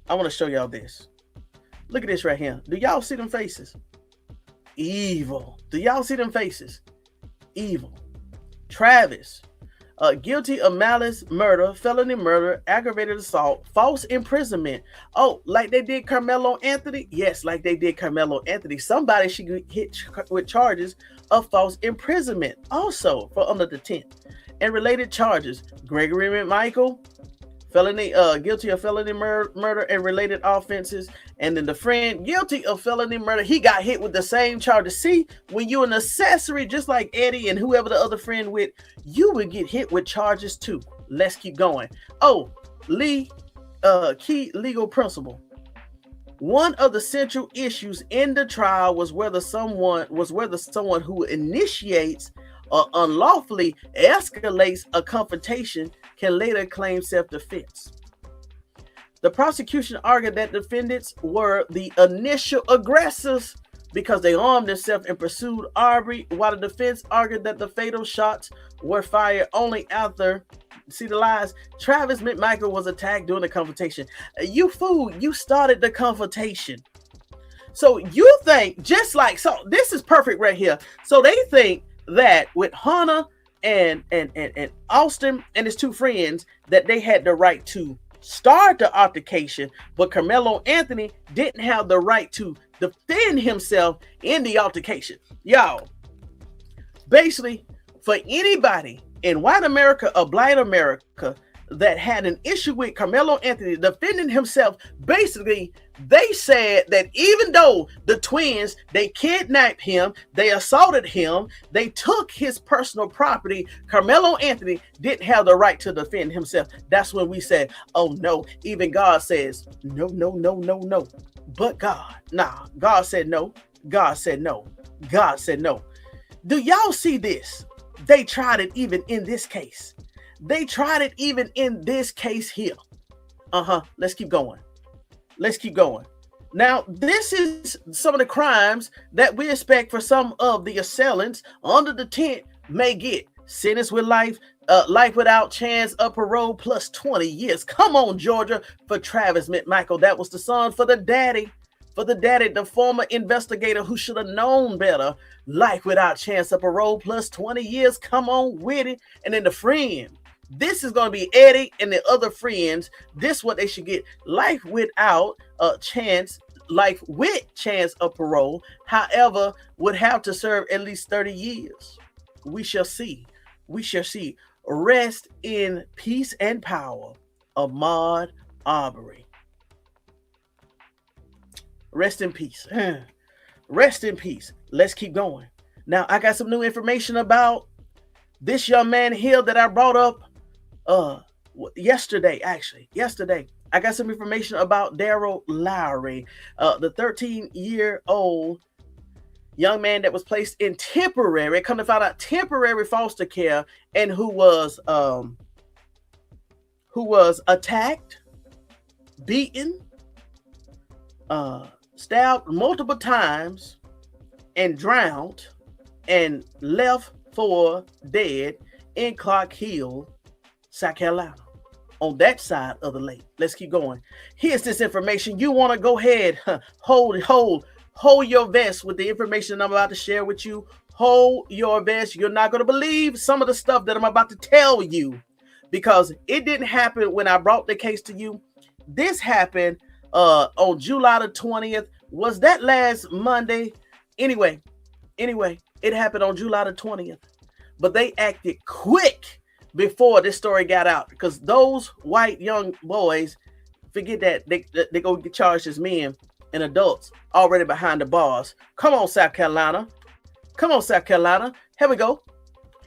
Look at this right here. Do y'all see them faces? Evil. Do y'all see them faces? Evil. Travis, guilty of malice, murder, felony murder, aggravated assault, false imprisonment. Oh, like they did Karmelo Anthony? Yes, like they did Karmelo Anthony. Somebody should get hit with charges of false imprisonment also for under the tent. And related charges, Gregory McMichael, guilty of felony murder and related offenses. And then the friend, guilty of felony murder, he got hit with the same charges. See, when you're an accessory, just like Eddie and whoever the other friend with, you would get hit with charges too. Let's keep going. Key legal principle. One of the central issues in the trial was whether someone who initiates or unlawfully escalates a confrontation can later claim self-defense. The prosecution argued that defendants were the initial aggressors because they armed themselves and pursued Aubery, while the defense argued that the fatal shots were fired only after, see the lies, Travis McMichael was attacked during the confrontation. You fool, you started the confrontation. So you think, so this is perfect right here. So they think that with Hunter and Austin and his two friends that they had the right to start the altercation, but Karmelo Anthony didn't have the right to defend himself in the altercation. Y'all, basically, for anybody in white America or black America that had an issue with Karmelo Anthony defending himself, basically they said that even though the twins, they kidnapped him, they assaulted him, they took his personal property, Karmelo Anthony didn't have the right to defend himself. That's when we said, oh no, even God says no. But God, God said no. Do y'all see this? They tried it even in this case. Here. Let's keep going. Now, this is some of the crimes that we expect for some of the assailants under the tent may get. Sentence with life, life without chance of parole plus 20 years. Come on, Georgia, for Travis McMichael. That was the son for the daddy. The former investigator who should have known better. Life without chance of parole plus 20 years. Come on with it. And then the friend. This is going to be Eddie and the other friends. This is what they should get. Life without chance of parole. However, would have to serve at least 30 years. We shall see. Rest in peace and power, Ahumad Aubery. Rest in peace. Let's keep going. Now, I got some new information about this young man here that I brought up yesterday. I got some information about Daryl Lowry, the 13-year-old young man that was placed in temporary foster care, and who was attacked, beaten, stabbed multiple times, and drowned, and left for dead in Clark Hill, South Carolina, on that side of the lake. Let's keep going. Here's this information. You want to go ahead, hold hold your vest with the information I'm about to share with you. Hold your vest. You're not going to believe some of the stuff that I'm about to tell you, because it didn't happen when I brought the case to you. This happened on July the 20th. Was that last Monday? Anyway, it happened on July the 20th. But they acted quick before this story got out, because those white young boys, forget that they go get charged as men and adults already behind the bars. Come on, South Carolina. Come on, South Carolina. Here we go.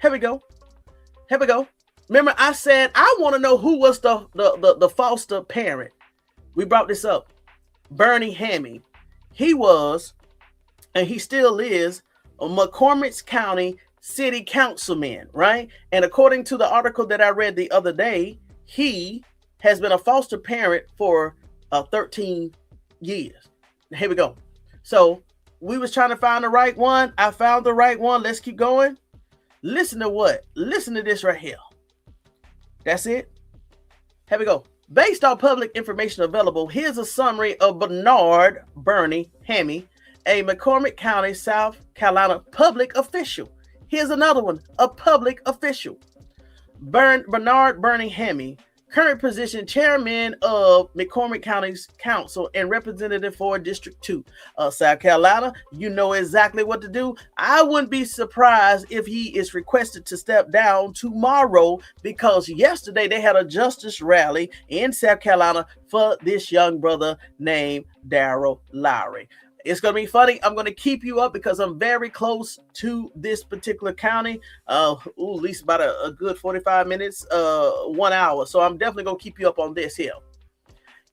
Here we go. Here we go. Remember, I said I want to know who was the foster parent. We brought this up. Bernie Hammy. He was, and he still is, a McCormick County City Councilman, right? And according to the article that I read the other day, he has been a foster parent for 13 years. Here we go. So we was trying to find the right one. I found the right one. Let's keep going. Listen to what? Listen to this right here. That's it. Here we go. Based on public information available, here's a summary of Bernard Bernie Hammy, a McCormick County, South Carolina public official. Here's another one, a public official. Bernard Bernie Hammy, current position chairman of McCormick County's council and representative for District 2. South Carolina, you know exactly what to do. I wouldn't be surprised if he is requested to step down tomorrow, because yesterday they had a justice rally in South Carolina for this young brother named Daryl Lowry. It's going to be funny. I'm going to keep you up because I'm very close to this particular county. At least about a good 45 minutes, 1 hour. So I'm definitely going to keep you up on this here.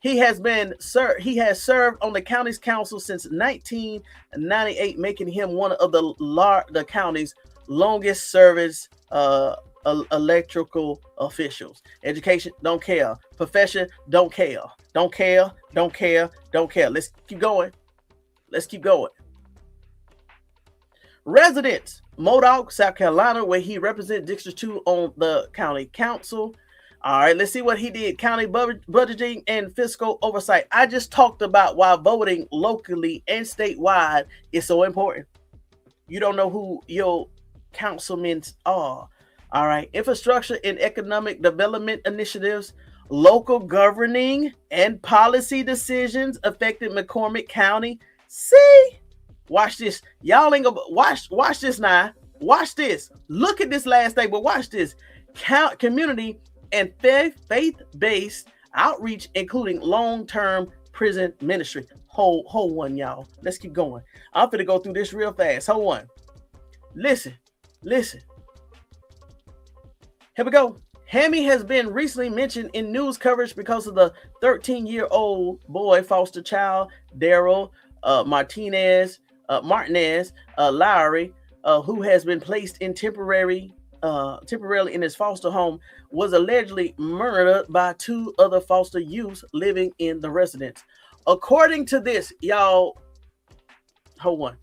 He has served on the county's council since 1998, making him one of the county's longest service electrical officials. Education, don't care. Profession, don't care. Don't care. Let's keep going. Let's keep going. Residence, Modoc, South Carolina, where he represents District 2 on the county council. All right, let's see what he did. County budgeting and fiscal oversight. I just talked about why voting locally and statewide is so important. You don't know who your councilmen are. All right, infrastructure and economic development initiatives, local governing and policy decisions affecting McCormick County. See, watch this. Y'all ain't gonna watch this now. Watch this. Look at this last thing, but watch this. Community and faith-based outreach, including long-term prison ministry. Hold one, y'all. Let's keep going. I'm gonna go through this real fast. Hold on. Listen. Here we go. Hammy has been recently mentioned in news coverage because of the 13-year-old boy foster child, Daryl Martinez Lowry, who has been placed in temporarily in his foster home, was allegedly murdered by 2 other foster youths living in the residence. According to this, y'all, hold on.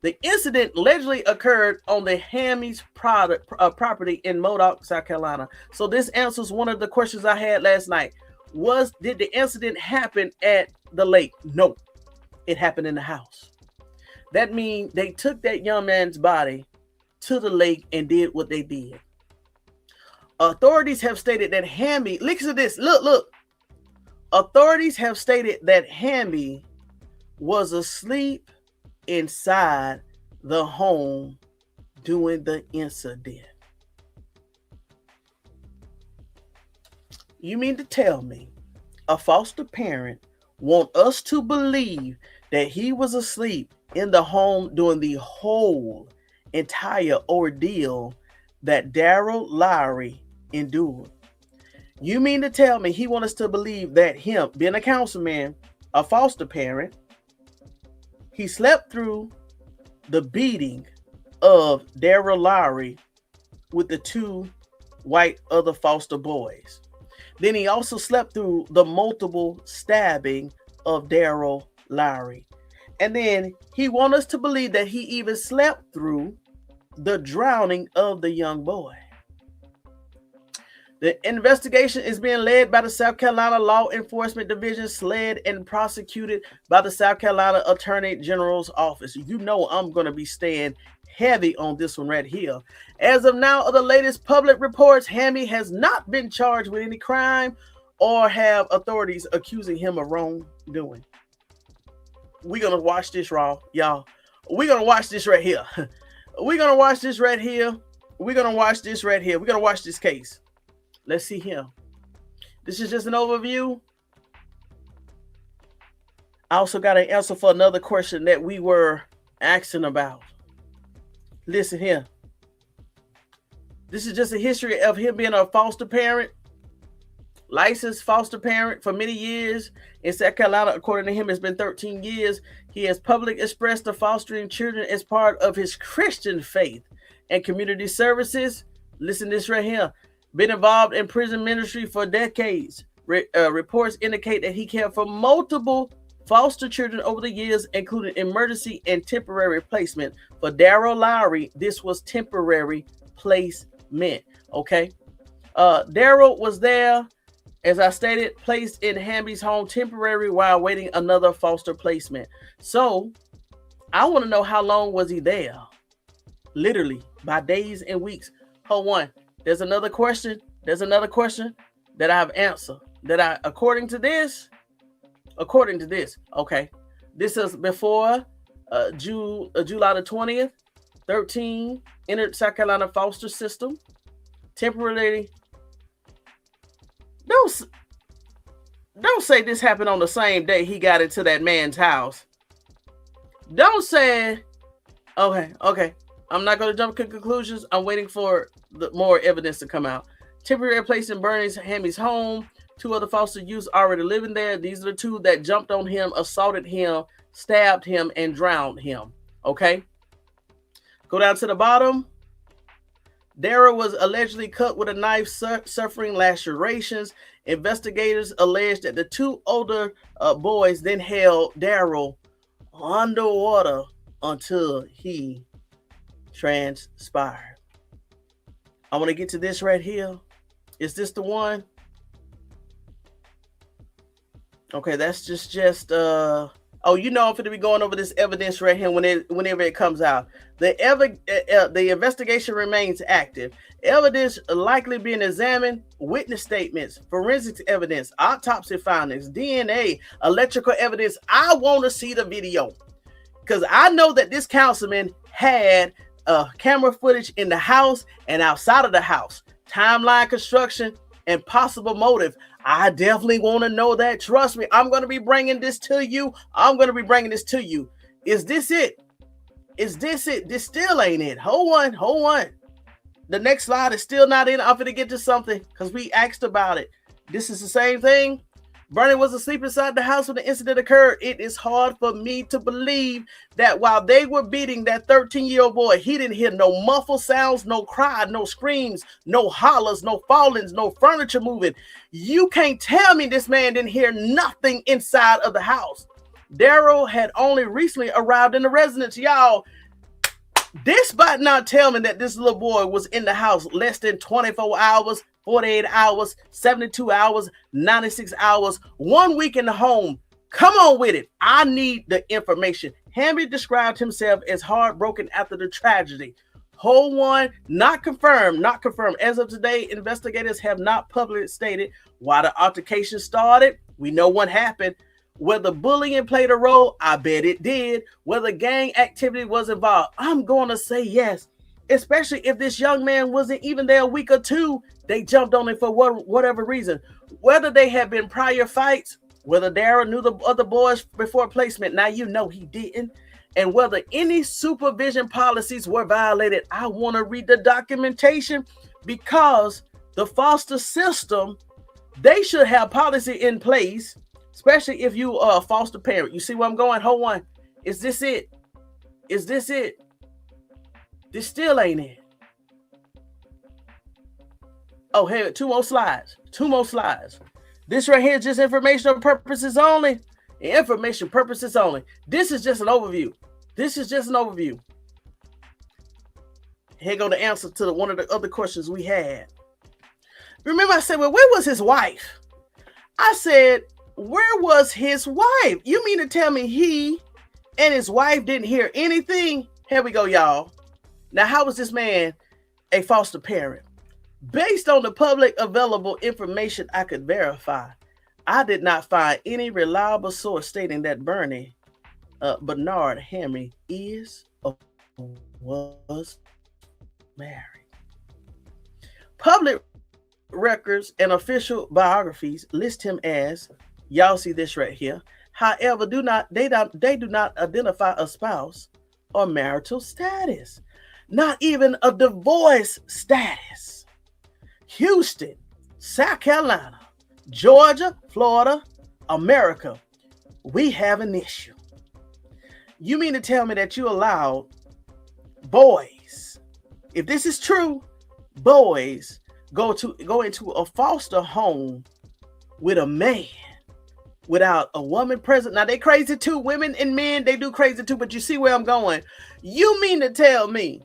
The incident allegedly occurred on the Hammy's property in Modoc, South Carolina. So this answers one of the questions I had last night. Did the incident happen at the lake? No. It happened in the house. That means they took that young man's body to the lake and did what they did. Authorities have stated that Hammy, listen to this, look. Authorities have stated that Hammy was asleep inside the home during the incident. You mean to tell me a foster parent want us to believe that he was asleep in the home during the whole entire ordeal that Daryl Lowry endured? You mean to tell me he wants us to believe that him, being a councilman, a foster parent, he slept through the beating of Daryl Lowry with the 2 white other foster boys? Then he also slept through the multiple stabbing of Daryl Lowry. And then he wants us to believe that he even slept through the drowning of the young boy. The investigation is being led by the South Carolina Law Enforcement Division, led and prosecuted by the South Carolina Attorney General's Office. You know I'm going to be staying heavy on this one right here. As of now, of the latest public reports, Hammy has not been charged with any crime or have authorities accusing him of wrongdoing. We're going to watch this, y'all. We're going to watch this right here. We're going to watch this right here. We're going to watch this right here. We're going to watch this case. Let's see here. This is just an overview. I also got an answer for another question that we were asking about. Listen here. This is just a history of him being a foster parent, licensed foster parent for many years in South Carolina. According to him, it's been 13 years. He has publicly expressed the fostering children as part of his Christian faith and community services. Listen to this right here. Been involved in prison ministry for decades. Reports indicate that he cared for multiple foster children over the years, including emergency and temporary placement. For Daryl Lowry, this was temporary placement. Okay. Daryl was there, as I stated, placed in Hammy's home temporary while awaiting another foster placement. So I want to know, how long was he there? Literally by days and weeks. Hold on. There's another question. There's another question that I've answered. According to this, okay. This is before July the 20th, 13, entered South Carolina foster system. Temporarily. Don't say this happened on the same day he got into that man's house. Don't say, okay. I'm not going to jump to conclusions. I'm waiting for more evidence to come out. Temporary place in Hammy's home. 2 other foster youths already living there. These are the 2 that jumped on him, assaulted him, stabbed him, and drowned him. Okay. Go down to the bottom. Daryl was allegedly cut with a knife, suffering lacerations. Investigators alleged that the 2 older boys then held Daryl underwater until he transpired. I want to get to this right here. Is this the one? Okay, that's just oh, you know, I'm going to be going over this evidence right here whenever it comes out. The investigation remains active. Evidence likely being examined, witness statements, forensics evidence, autopsy findings, DNA, electrical evidence. I want to see the video because I know that this councilman had camera footage in the house and outside of the house, timeline, construction, and possible motive. I definitely want to know that. Trust me, I'm going to be bringing this to you. Is this it? Is this it? This still ain't it. Hold on. The next slide is still not in. I'm going to get to something because we asked about it. This is the same thing. Bernie was asleep inside the house when the incident occurred. It is hard for me to believe that while they were beating that 13-year-old boy, he didn't hear no muffled sounds, no cry, no screams, no hollers, no fallings, no furniture moving. You can't tell me this man didn't hear nothing inside of the house. Daryl had only recently arrived in the residence. Y'all, this might not tell me that this little boy was in the house less than 24 hours, 48 hours, 72 hours, 96 hours, 1 week in the home. Come on with it. I need the information. Hammy described himself as heartbroken after the tragedy. Hold on, not confirmed. As of today, investigators have not publicly stated why the altercation started. We know what happened. Whether bullying played a role, I bet it did. Whether gang activity was involved, I'm going to say yes. Especially if this young man wasn't even there a week or 2, they jumped on him for whatever reason. Whether they had been prior fights, whether Daryl knew the other boys before placement, now you know he didn't, and whether any supervision policies were violated. I want to read the documentation because the foster system, they should have policy in place, especially if you are a foster parent. You see where I'm going? Hold on. Is this it? This still ain't it. Oh, hey, 2 more slides. This right here is just informational purposes only. Information purposes only. This is just an overview. Here go the answer to one of the other questions we had. Remember I said, well, where was his wife? I said, where was his wife? You mean to tell me he and his wife didn't hear anything? Here we go, y'all. Now, how was this man a foster parent? Based on the public available information I could verify, I did not find any reliable source stating that Bernie Bernard Henry is or was married. Public records and official biographies list him as, y'all see this right here. However, they do not identify a spouse or marital status, not even a divorce status. Houston, South Carolina, Georgia, Florida, America, we have an issue. You mean to tell me that you allowed boys, if this is true, boys go into a foster home with a man without a woman present? Now they crazy too. Women and men, they do crazy too, but you see where I'm going. You mean to tell me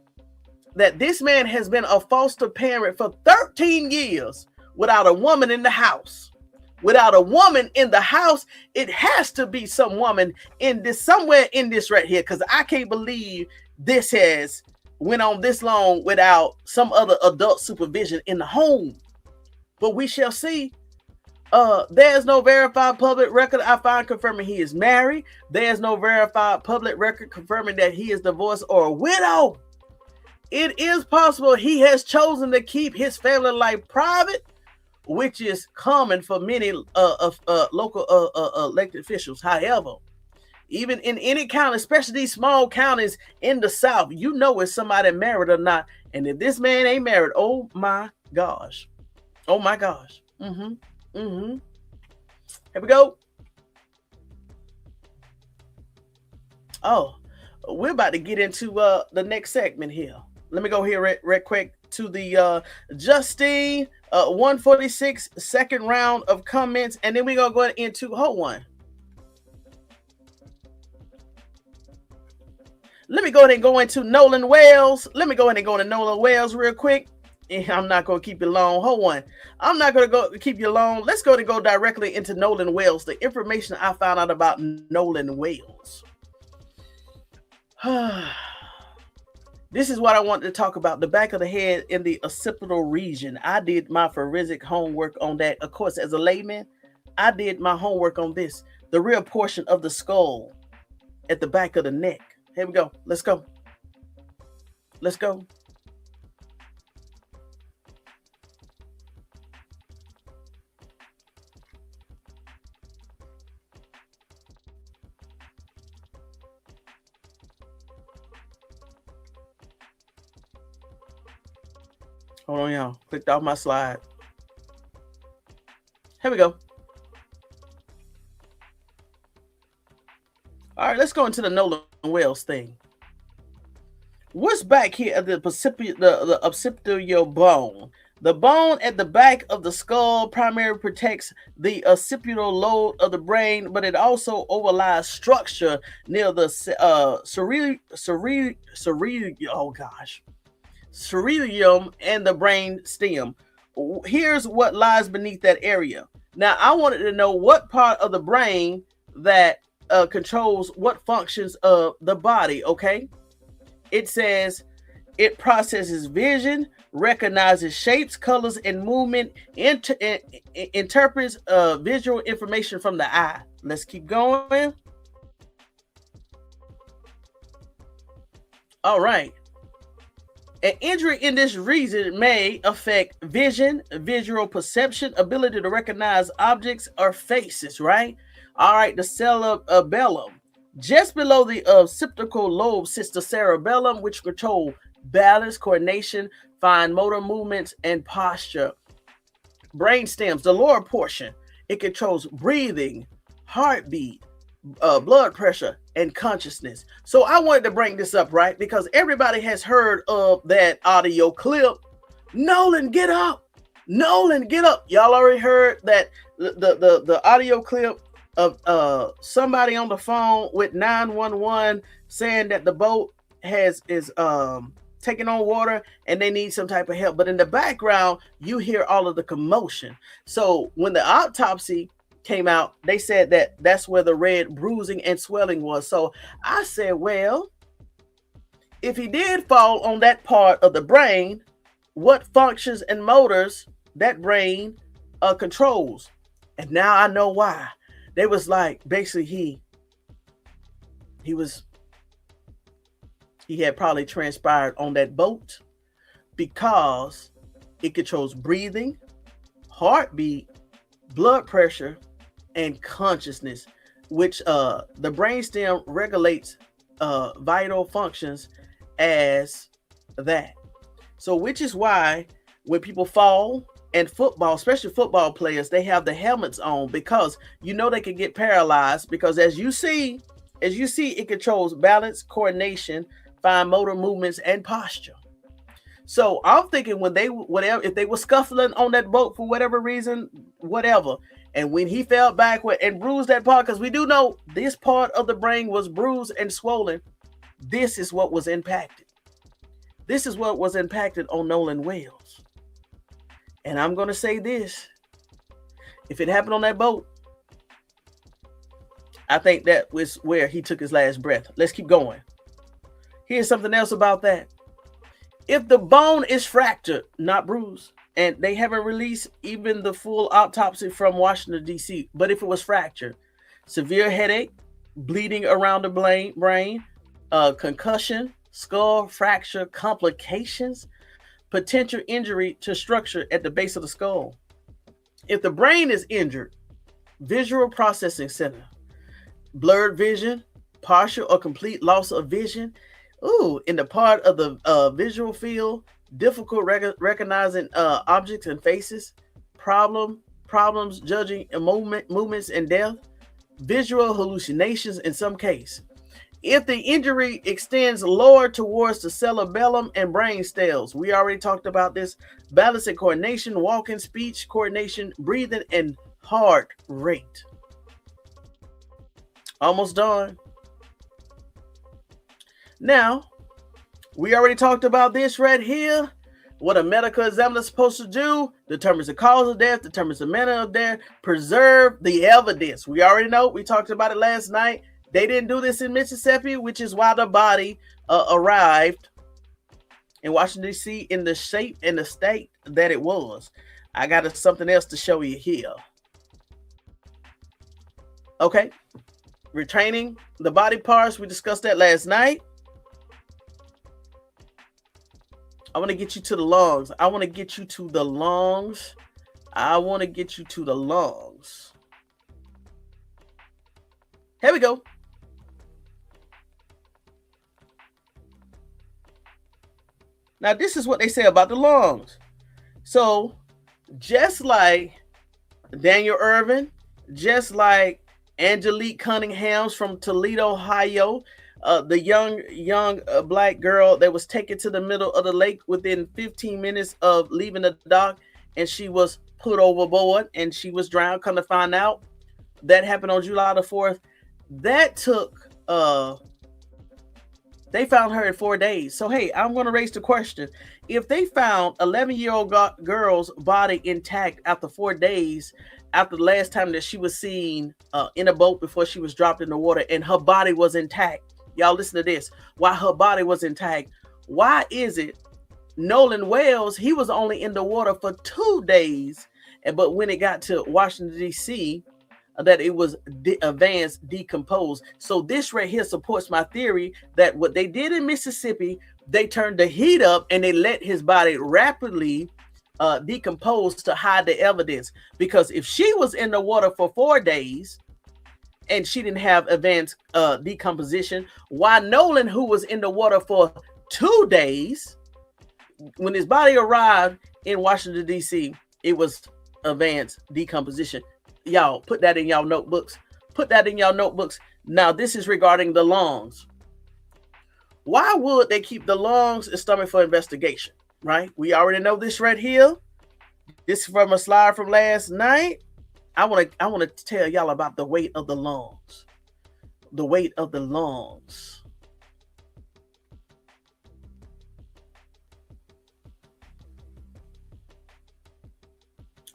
that this man has been a foster parent for 13 years without a woman in the house? Without a woman in the house, it has to be some woman in this, somewhere in this right here, because I can't believe this has went on this long without some other adult supervision in the home. But we shall see. There's no verified public record I find confirming he is married. There's no verified public record confirming that he is divorced or a widow. It is possible he has chosen to keep his family life private, which is common for many local elected officials. However, even in any county, especially these small counties in the South, you know if somebody married or not. And if this man ain't married, oh my gosh. Oh my gosh. Here we go. Oh, we're about to get into the next segment here. Let me go here real quick to the Justine 146 second round of comments, and then we're gonna go into hold on. Let me go ahead and go into Nolan Wells. Let me go ahead and go into Nolan Wells real quick. I'm not going to keep you long. Hold on. I'm not going to keep you long. Let's go directly into Nolan Wells. The information I found out about Nolan Wells. This is what I wanted to talk about. The back of the head in the occipital region. I did my forensic homework on that. Of course, as a layman, I did my homework on this. The real portion of the skull at the back of the neck. Here we go. Let's go. Let's go. Hold on, y'all. Clicked off my slide. Here we go. All right, let's go into the Nolan Wells thing. What's back here at the occipital bone? The bone at the back of the skull primarily protects the occipital lobe of the brain, but it also overlies structure near the cerebellum and the brain stem. Here's what lies beneath that area. Now, I wanted to know what part of the brain that controls what functions of the body. Okay, it says it processes vision, recognizes shapes, colors, and movement, interprets visual information from the eye. Let's keep going. All right. An injury in this region may affect vision, visual perception, ability to recognize objects or faces, right? All right, the cerebellum. Just below the occipital lobe sits the cerebellum, which controls balance, coordination, fine motor movements, and posture. Brain stems, the lower portion. It controls breathing, heartbeat, blood pressure, and consciousness. So I wanted to bring this up, right? Because everybody has heard of that audio clip. Nolan, get up. Nolan, get up. Y'all already heard that the audio clip of somebody on the phone with 911 saying that the boat is taking on water and they need some type of help. But in the background, you hear all of the commotion. So when the autopsy came out, they said that that's where the red bruising and swelling was. So I said, well, if he did fall on that part of the brain, what functions and motors that brain controls? And now I know why. They was like, basically he had probably transpired on that boat, because it controls breathing, heartbeat, blood pressure, and consciousness, which the brainstem regulates vital functions as that. So which is why when people fall, and football, especially football players, they have the helmets on, because you know they can get paralyzed, because as you see, it controls balance, coordination, fine motor movements, and posture. So I'm thinking if they were scuffling on that boat for whatever reason, whatever, and when he fell backward and bruised that part, because we do know this part of the brain was bruised and swollen, this is what was impacted. This is what was impacted on Nolan Wells. And I'm going to say this. If it happened on that boat, I think that was where he took his last breath. Let's keep going. Here's something else about that. If the bone is fractured, not bruised, and they haven't released even the full autopsy from Washington, D.C., but if it was fractured, severe headache, bleeding around the brain, concussion, skull fracture complications, potential injury to structure at the base of the skull. If the brain is injured, visual processing center, blurred vision, partial or complete loss of vision, in the part of the visual field, difficult recognizing objects and faces, problems judging movements and depth, visual hallucinations in some case. If the injury extends lower towards the cerebellum and brain cells, we already talked about this, balance and coordination, walking, speech, coordination, breathing, and heart rate. Almost done. Now, we already talked about this right here. What a medical examiner is supposed to do: determines the cause of death, determines the manner of death, preserve the evidence. We already know, we talked about it last night. They didn't do this in Mississippi, which is why the body arrived in Washington, D.C. in the shape and the state that it was. I got something else to show you here. Okay. Retaining the body parts. We discussed that last night. I want to get you to the lungs. I want to get you to the lungs. Here we go. Now, this is what they say about the lungs. So, just like Daniel Irvin, just like Angelique Cunningham from Toledo, Ohio, the young black girl that was taken to the middle of the lake within 15 minutes of leaving the dock, and she was put overboard and she was drowned. Come to find out, that happened on July the 4th. That took, they found her in 4 days. So, hey, I'm going to raise the question. If they found 11-year-old girl's body intact after 4 days, after the last time that she was seen in a boat before she was dropped in the water, and her body was intact, y'all listen to this, why her body was intact, why is it Nolan Wells, he was only in the water for 2 days, but when it got to Washington, D.C., that it was advanced decomposed? So this right here supports my theory that what they did in Mississippi, they turned the heat up and they let his body rapidly decompose to hide the evidence. Because if she was in the water for 4 days and she didn't have advanced decomposition, why Nolan, who was in the water for 2 days, when his body arrived in Washington, D.C., it was advanced decomposition. Y'all put that in y'all notebooks. Now, this is regarding the lungs. Why would they keep the lungs and stomach for investigation? Right? We already know this right here. This is from a slide from last night. I want to tell y'all about the weight of the lungs. The weight of the lungs.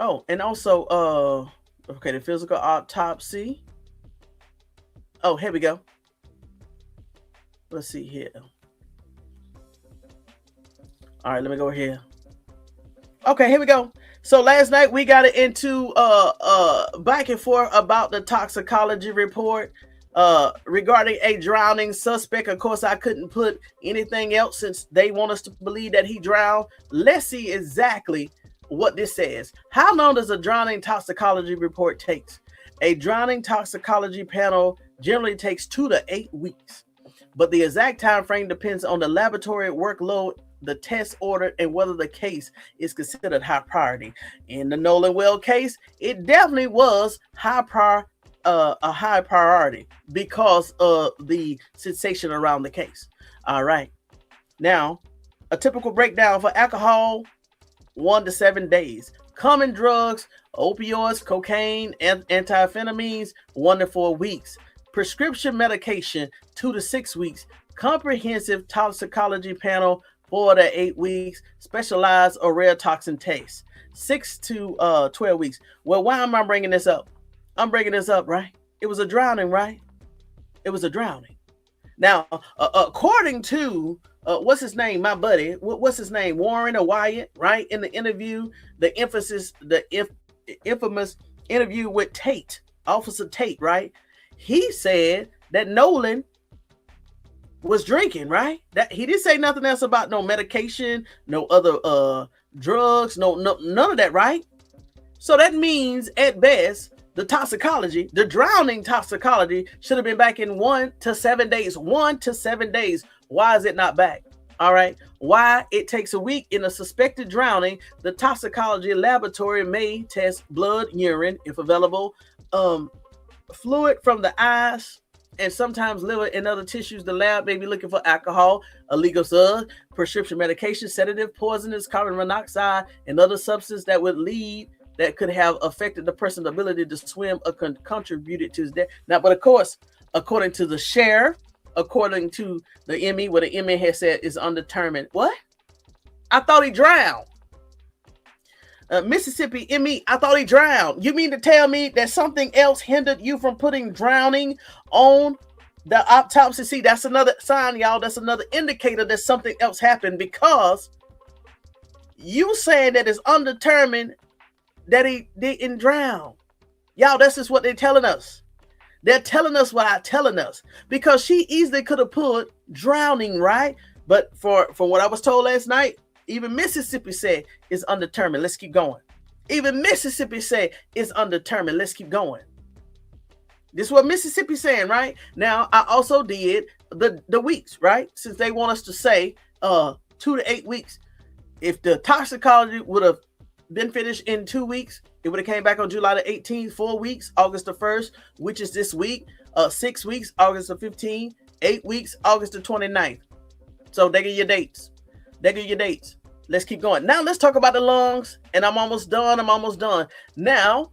Oh, and also, okay, the physical autopsy. Oh, here we go. Let's see here. All right, let me go here. Okay, here we go. So last night we got into back and forth about the toxicology report regarding a drowning suspect. Of course, I couldn't put anything else since they want us to believe that he drowned. Let's see exactly what this says. How long does a drowning toxicology report take? A drowning toxicology panel generally takes 2 to 8 weeks, but the exact time frame depends on the laboratory workload, the test order, and whether the case is considered high priority. In the Nolan Wells case, it definitely was a high priority because of the sensation around the case. All right. Now, a typical breakdown for alcohol, 1 to 7 days. Common drugs, opioids, cocaine, and amphetamines, 1 to 4 weeks. Prescription medication, 2 to 6 weeks. Comprehensive toxicology panel, 4 to 8 weeks. Specialized or rare toxin tests, 6 to 12 weeks. Well, why am I bringing this up? I'm bringing this up, right? It was a drowning, right? It was a drowning. Now, according to what's his name, my buddy, what's his name, Warren or Wyatt, right? In the interview, the infamous interview with Tate, Officer Tate, right? He said that Nolan was drinking, right? That he didn't say nothing else about no medication, no other drugs, no none of that, right? So that means at best the toxicology, the drowning toxicology, should have been back in 1 to 7 days. 1 to 7 days. Why is it not back? All right. Why it takes a week in a suspected drowning? The toxicology laboratory may test blood, urine, if available, fluid from the eyes, and sometimes liver and other tissues. The lab may be looking for alcohol, illegal substance, prescription medication, sedative, poisonous, carbon monoxide, and other substances that could have affected the person's ability to swim or contributed to his death. Now, but of course, according to the sheriff, according to the Emmit, what the Emmit has said is undetermined. What? I thought he drowned. Mississippi Emmit, I thought he drowned. You mean to tell me that something else hindered you from putting drowning on the autopsy? See, that's another sign, y'all. That's another indicator that something else happened, because you saying that it's undetermined that he didn't drown. Y'all, this is what they're telling us. They're telling us without telling us, because she easily could have put drowning, right? But from what I was told last night, even Mississippi said it's undetermined. Let's keep going. Even Mississippi said it's undetermined. Let's keep going. This is what Mississippi saying, right? Now, I also did the weeks, right? Since they want us to say 2 to 8 weeks. If the toxicology would have been finished in 2 weeks, it would have came back on July the 18th, 4 weeks, August the 1st, which is this week, 6 weeks, August the 15th, 8 weeks, August the 29th. So they give you dates. They give you dates. Let's keep going. Now let's talk about the lungs, and I'm almost done. Now,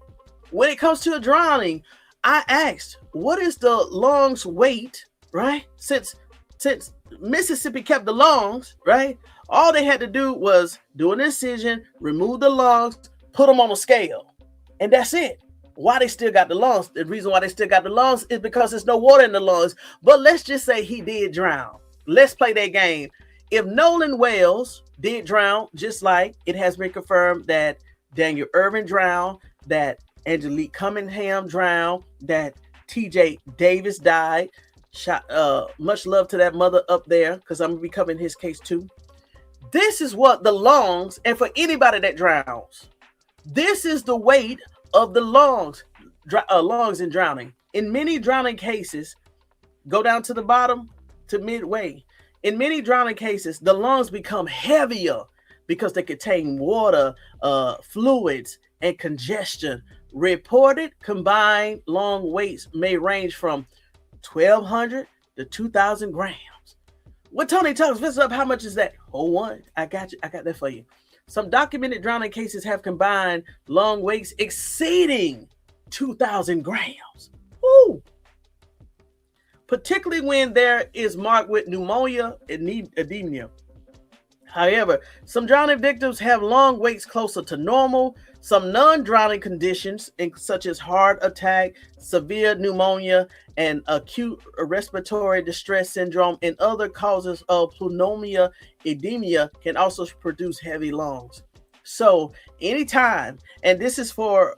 when it comes to a drowning, I asked, what is the lungs weight, right? Since Mississippi kept the lungs, right? All they had to do was do an incision, remove the lungs, put them on a scale, and that's it. Why they still got the lungs? The reason why they still got the lungs is because there's no water in the lungs. But let's just say he did drown. Let's play that game. If Nolan Wells did drown, just like it has been confirmed that Daniel Irvin drowned, that Angelique Cunningham drowned, that TJ Davis died. Much love to that mother up there, because I'm going to be covering his case too. This is what the lungs, and for anybody that drowns, this is the weight of the lungs in drowning. In many drowning cases, go down to the bottom to midway. In many drowning cases, the lungs become heavier because they contain water, fluids, and congestion. Reported combined lung weights may range from 1,200 to 2,000 grams. What Tony talks, visit up, how much is that? Hold on, I got you. I got that for you. Some documented drowning cases have combined lung weights exceeding 2,000 grams. Woo! Particularly when there is marked with pneumonia and edema. However, some drowning victims have long waits closer to normal. Some non-drowning conditions, such as heart attack, severe pneumonia, and acute respiratory distress syndrome, and other causes of pneumonia edema, can also produce heavy lungs. So, anytime, and this is for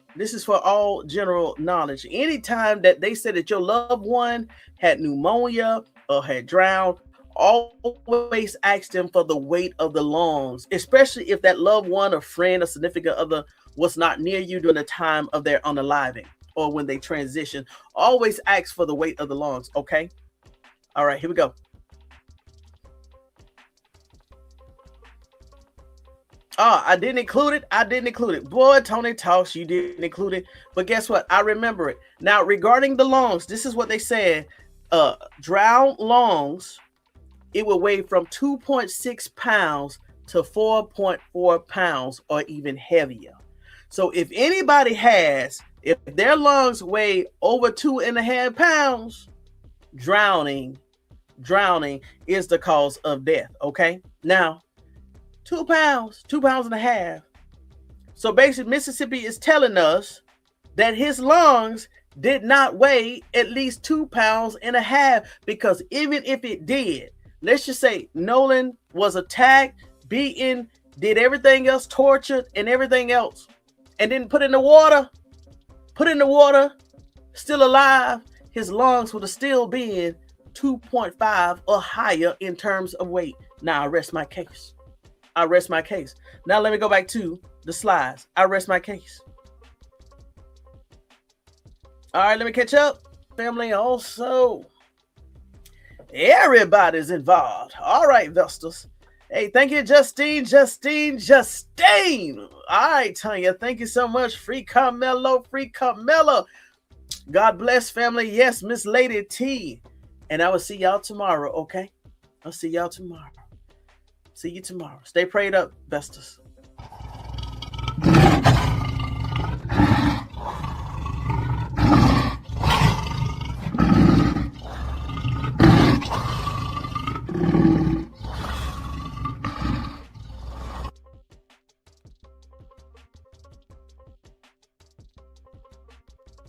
all general knowledge, anytime that they said that your loved one had pneumonia or had drowned, always ask them for the weight of the lungs, especially if that loved one, a friend, a significant other was not near you during the time of their unaliving or when they transition. Always ask for the weight of the lungs, okay? All right, here we go. I didn't include it. Boy, Tony talks, you didn't include it. But guess what? I remember it. Now, regarding the lungs, this is what they said. Drowned lungs, it will weigh from 2.6 pounds to 4.4 pounds or even heavier. So if anybody if their lungs weigh over 2.5 pounds, drowning is the cause of death, okay? Now, 2 pounds and a half. So basically, Mississippi is telling us that his lungs did not weigh at least 2 pounds and a half, because even if it did, let's just say Nolan was attacked, beaten, did everything else, tortured and everything else, and then put in the water, still alive, his lungs would have still been 2.5 or higher in terms of weight. Now I rest my case. Now let me go back to the slides. I rest my case. All right, let me catch up. Family, also, everybody's involved. All right, Vestas. Hey, thank you, Justine. All right, Tanya, thank you so much. Free Karmelo. God bless, family. Yes, Miss Lady T. And I will see y'all tomorrow, okay? I'll see y'all tomorrow. See you tomorrow. Stay prayed up, Vestas.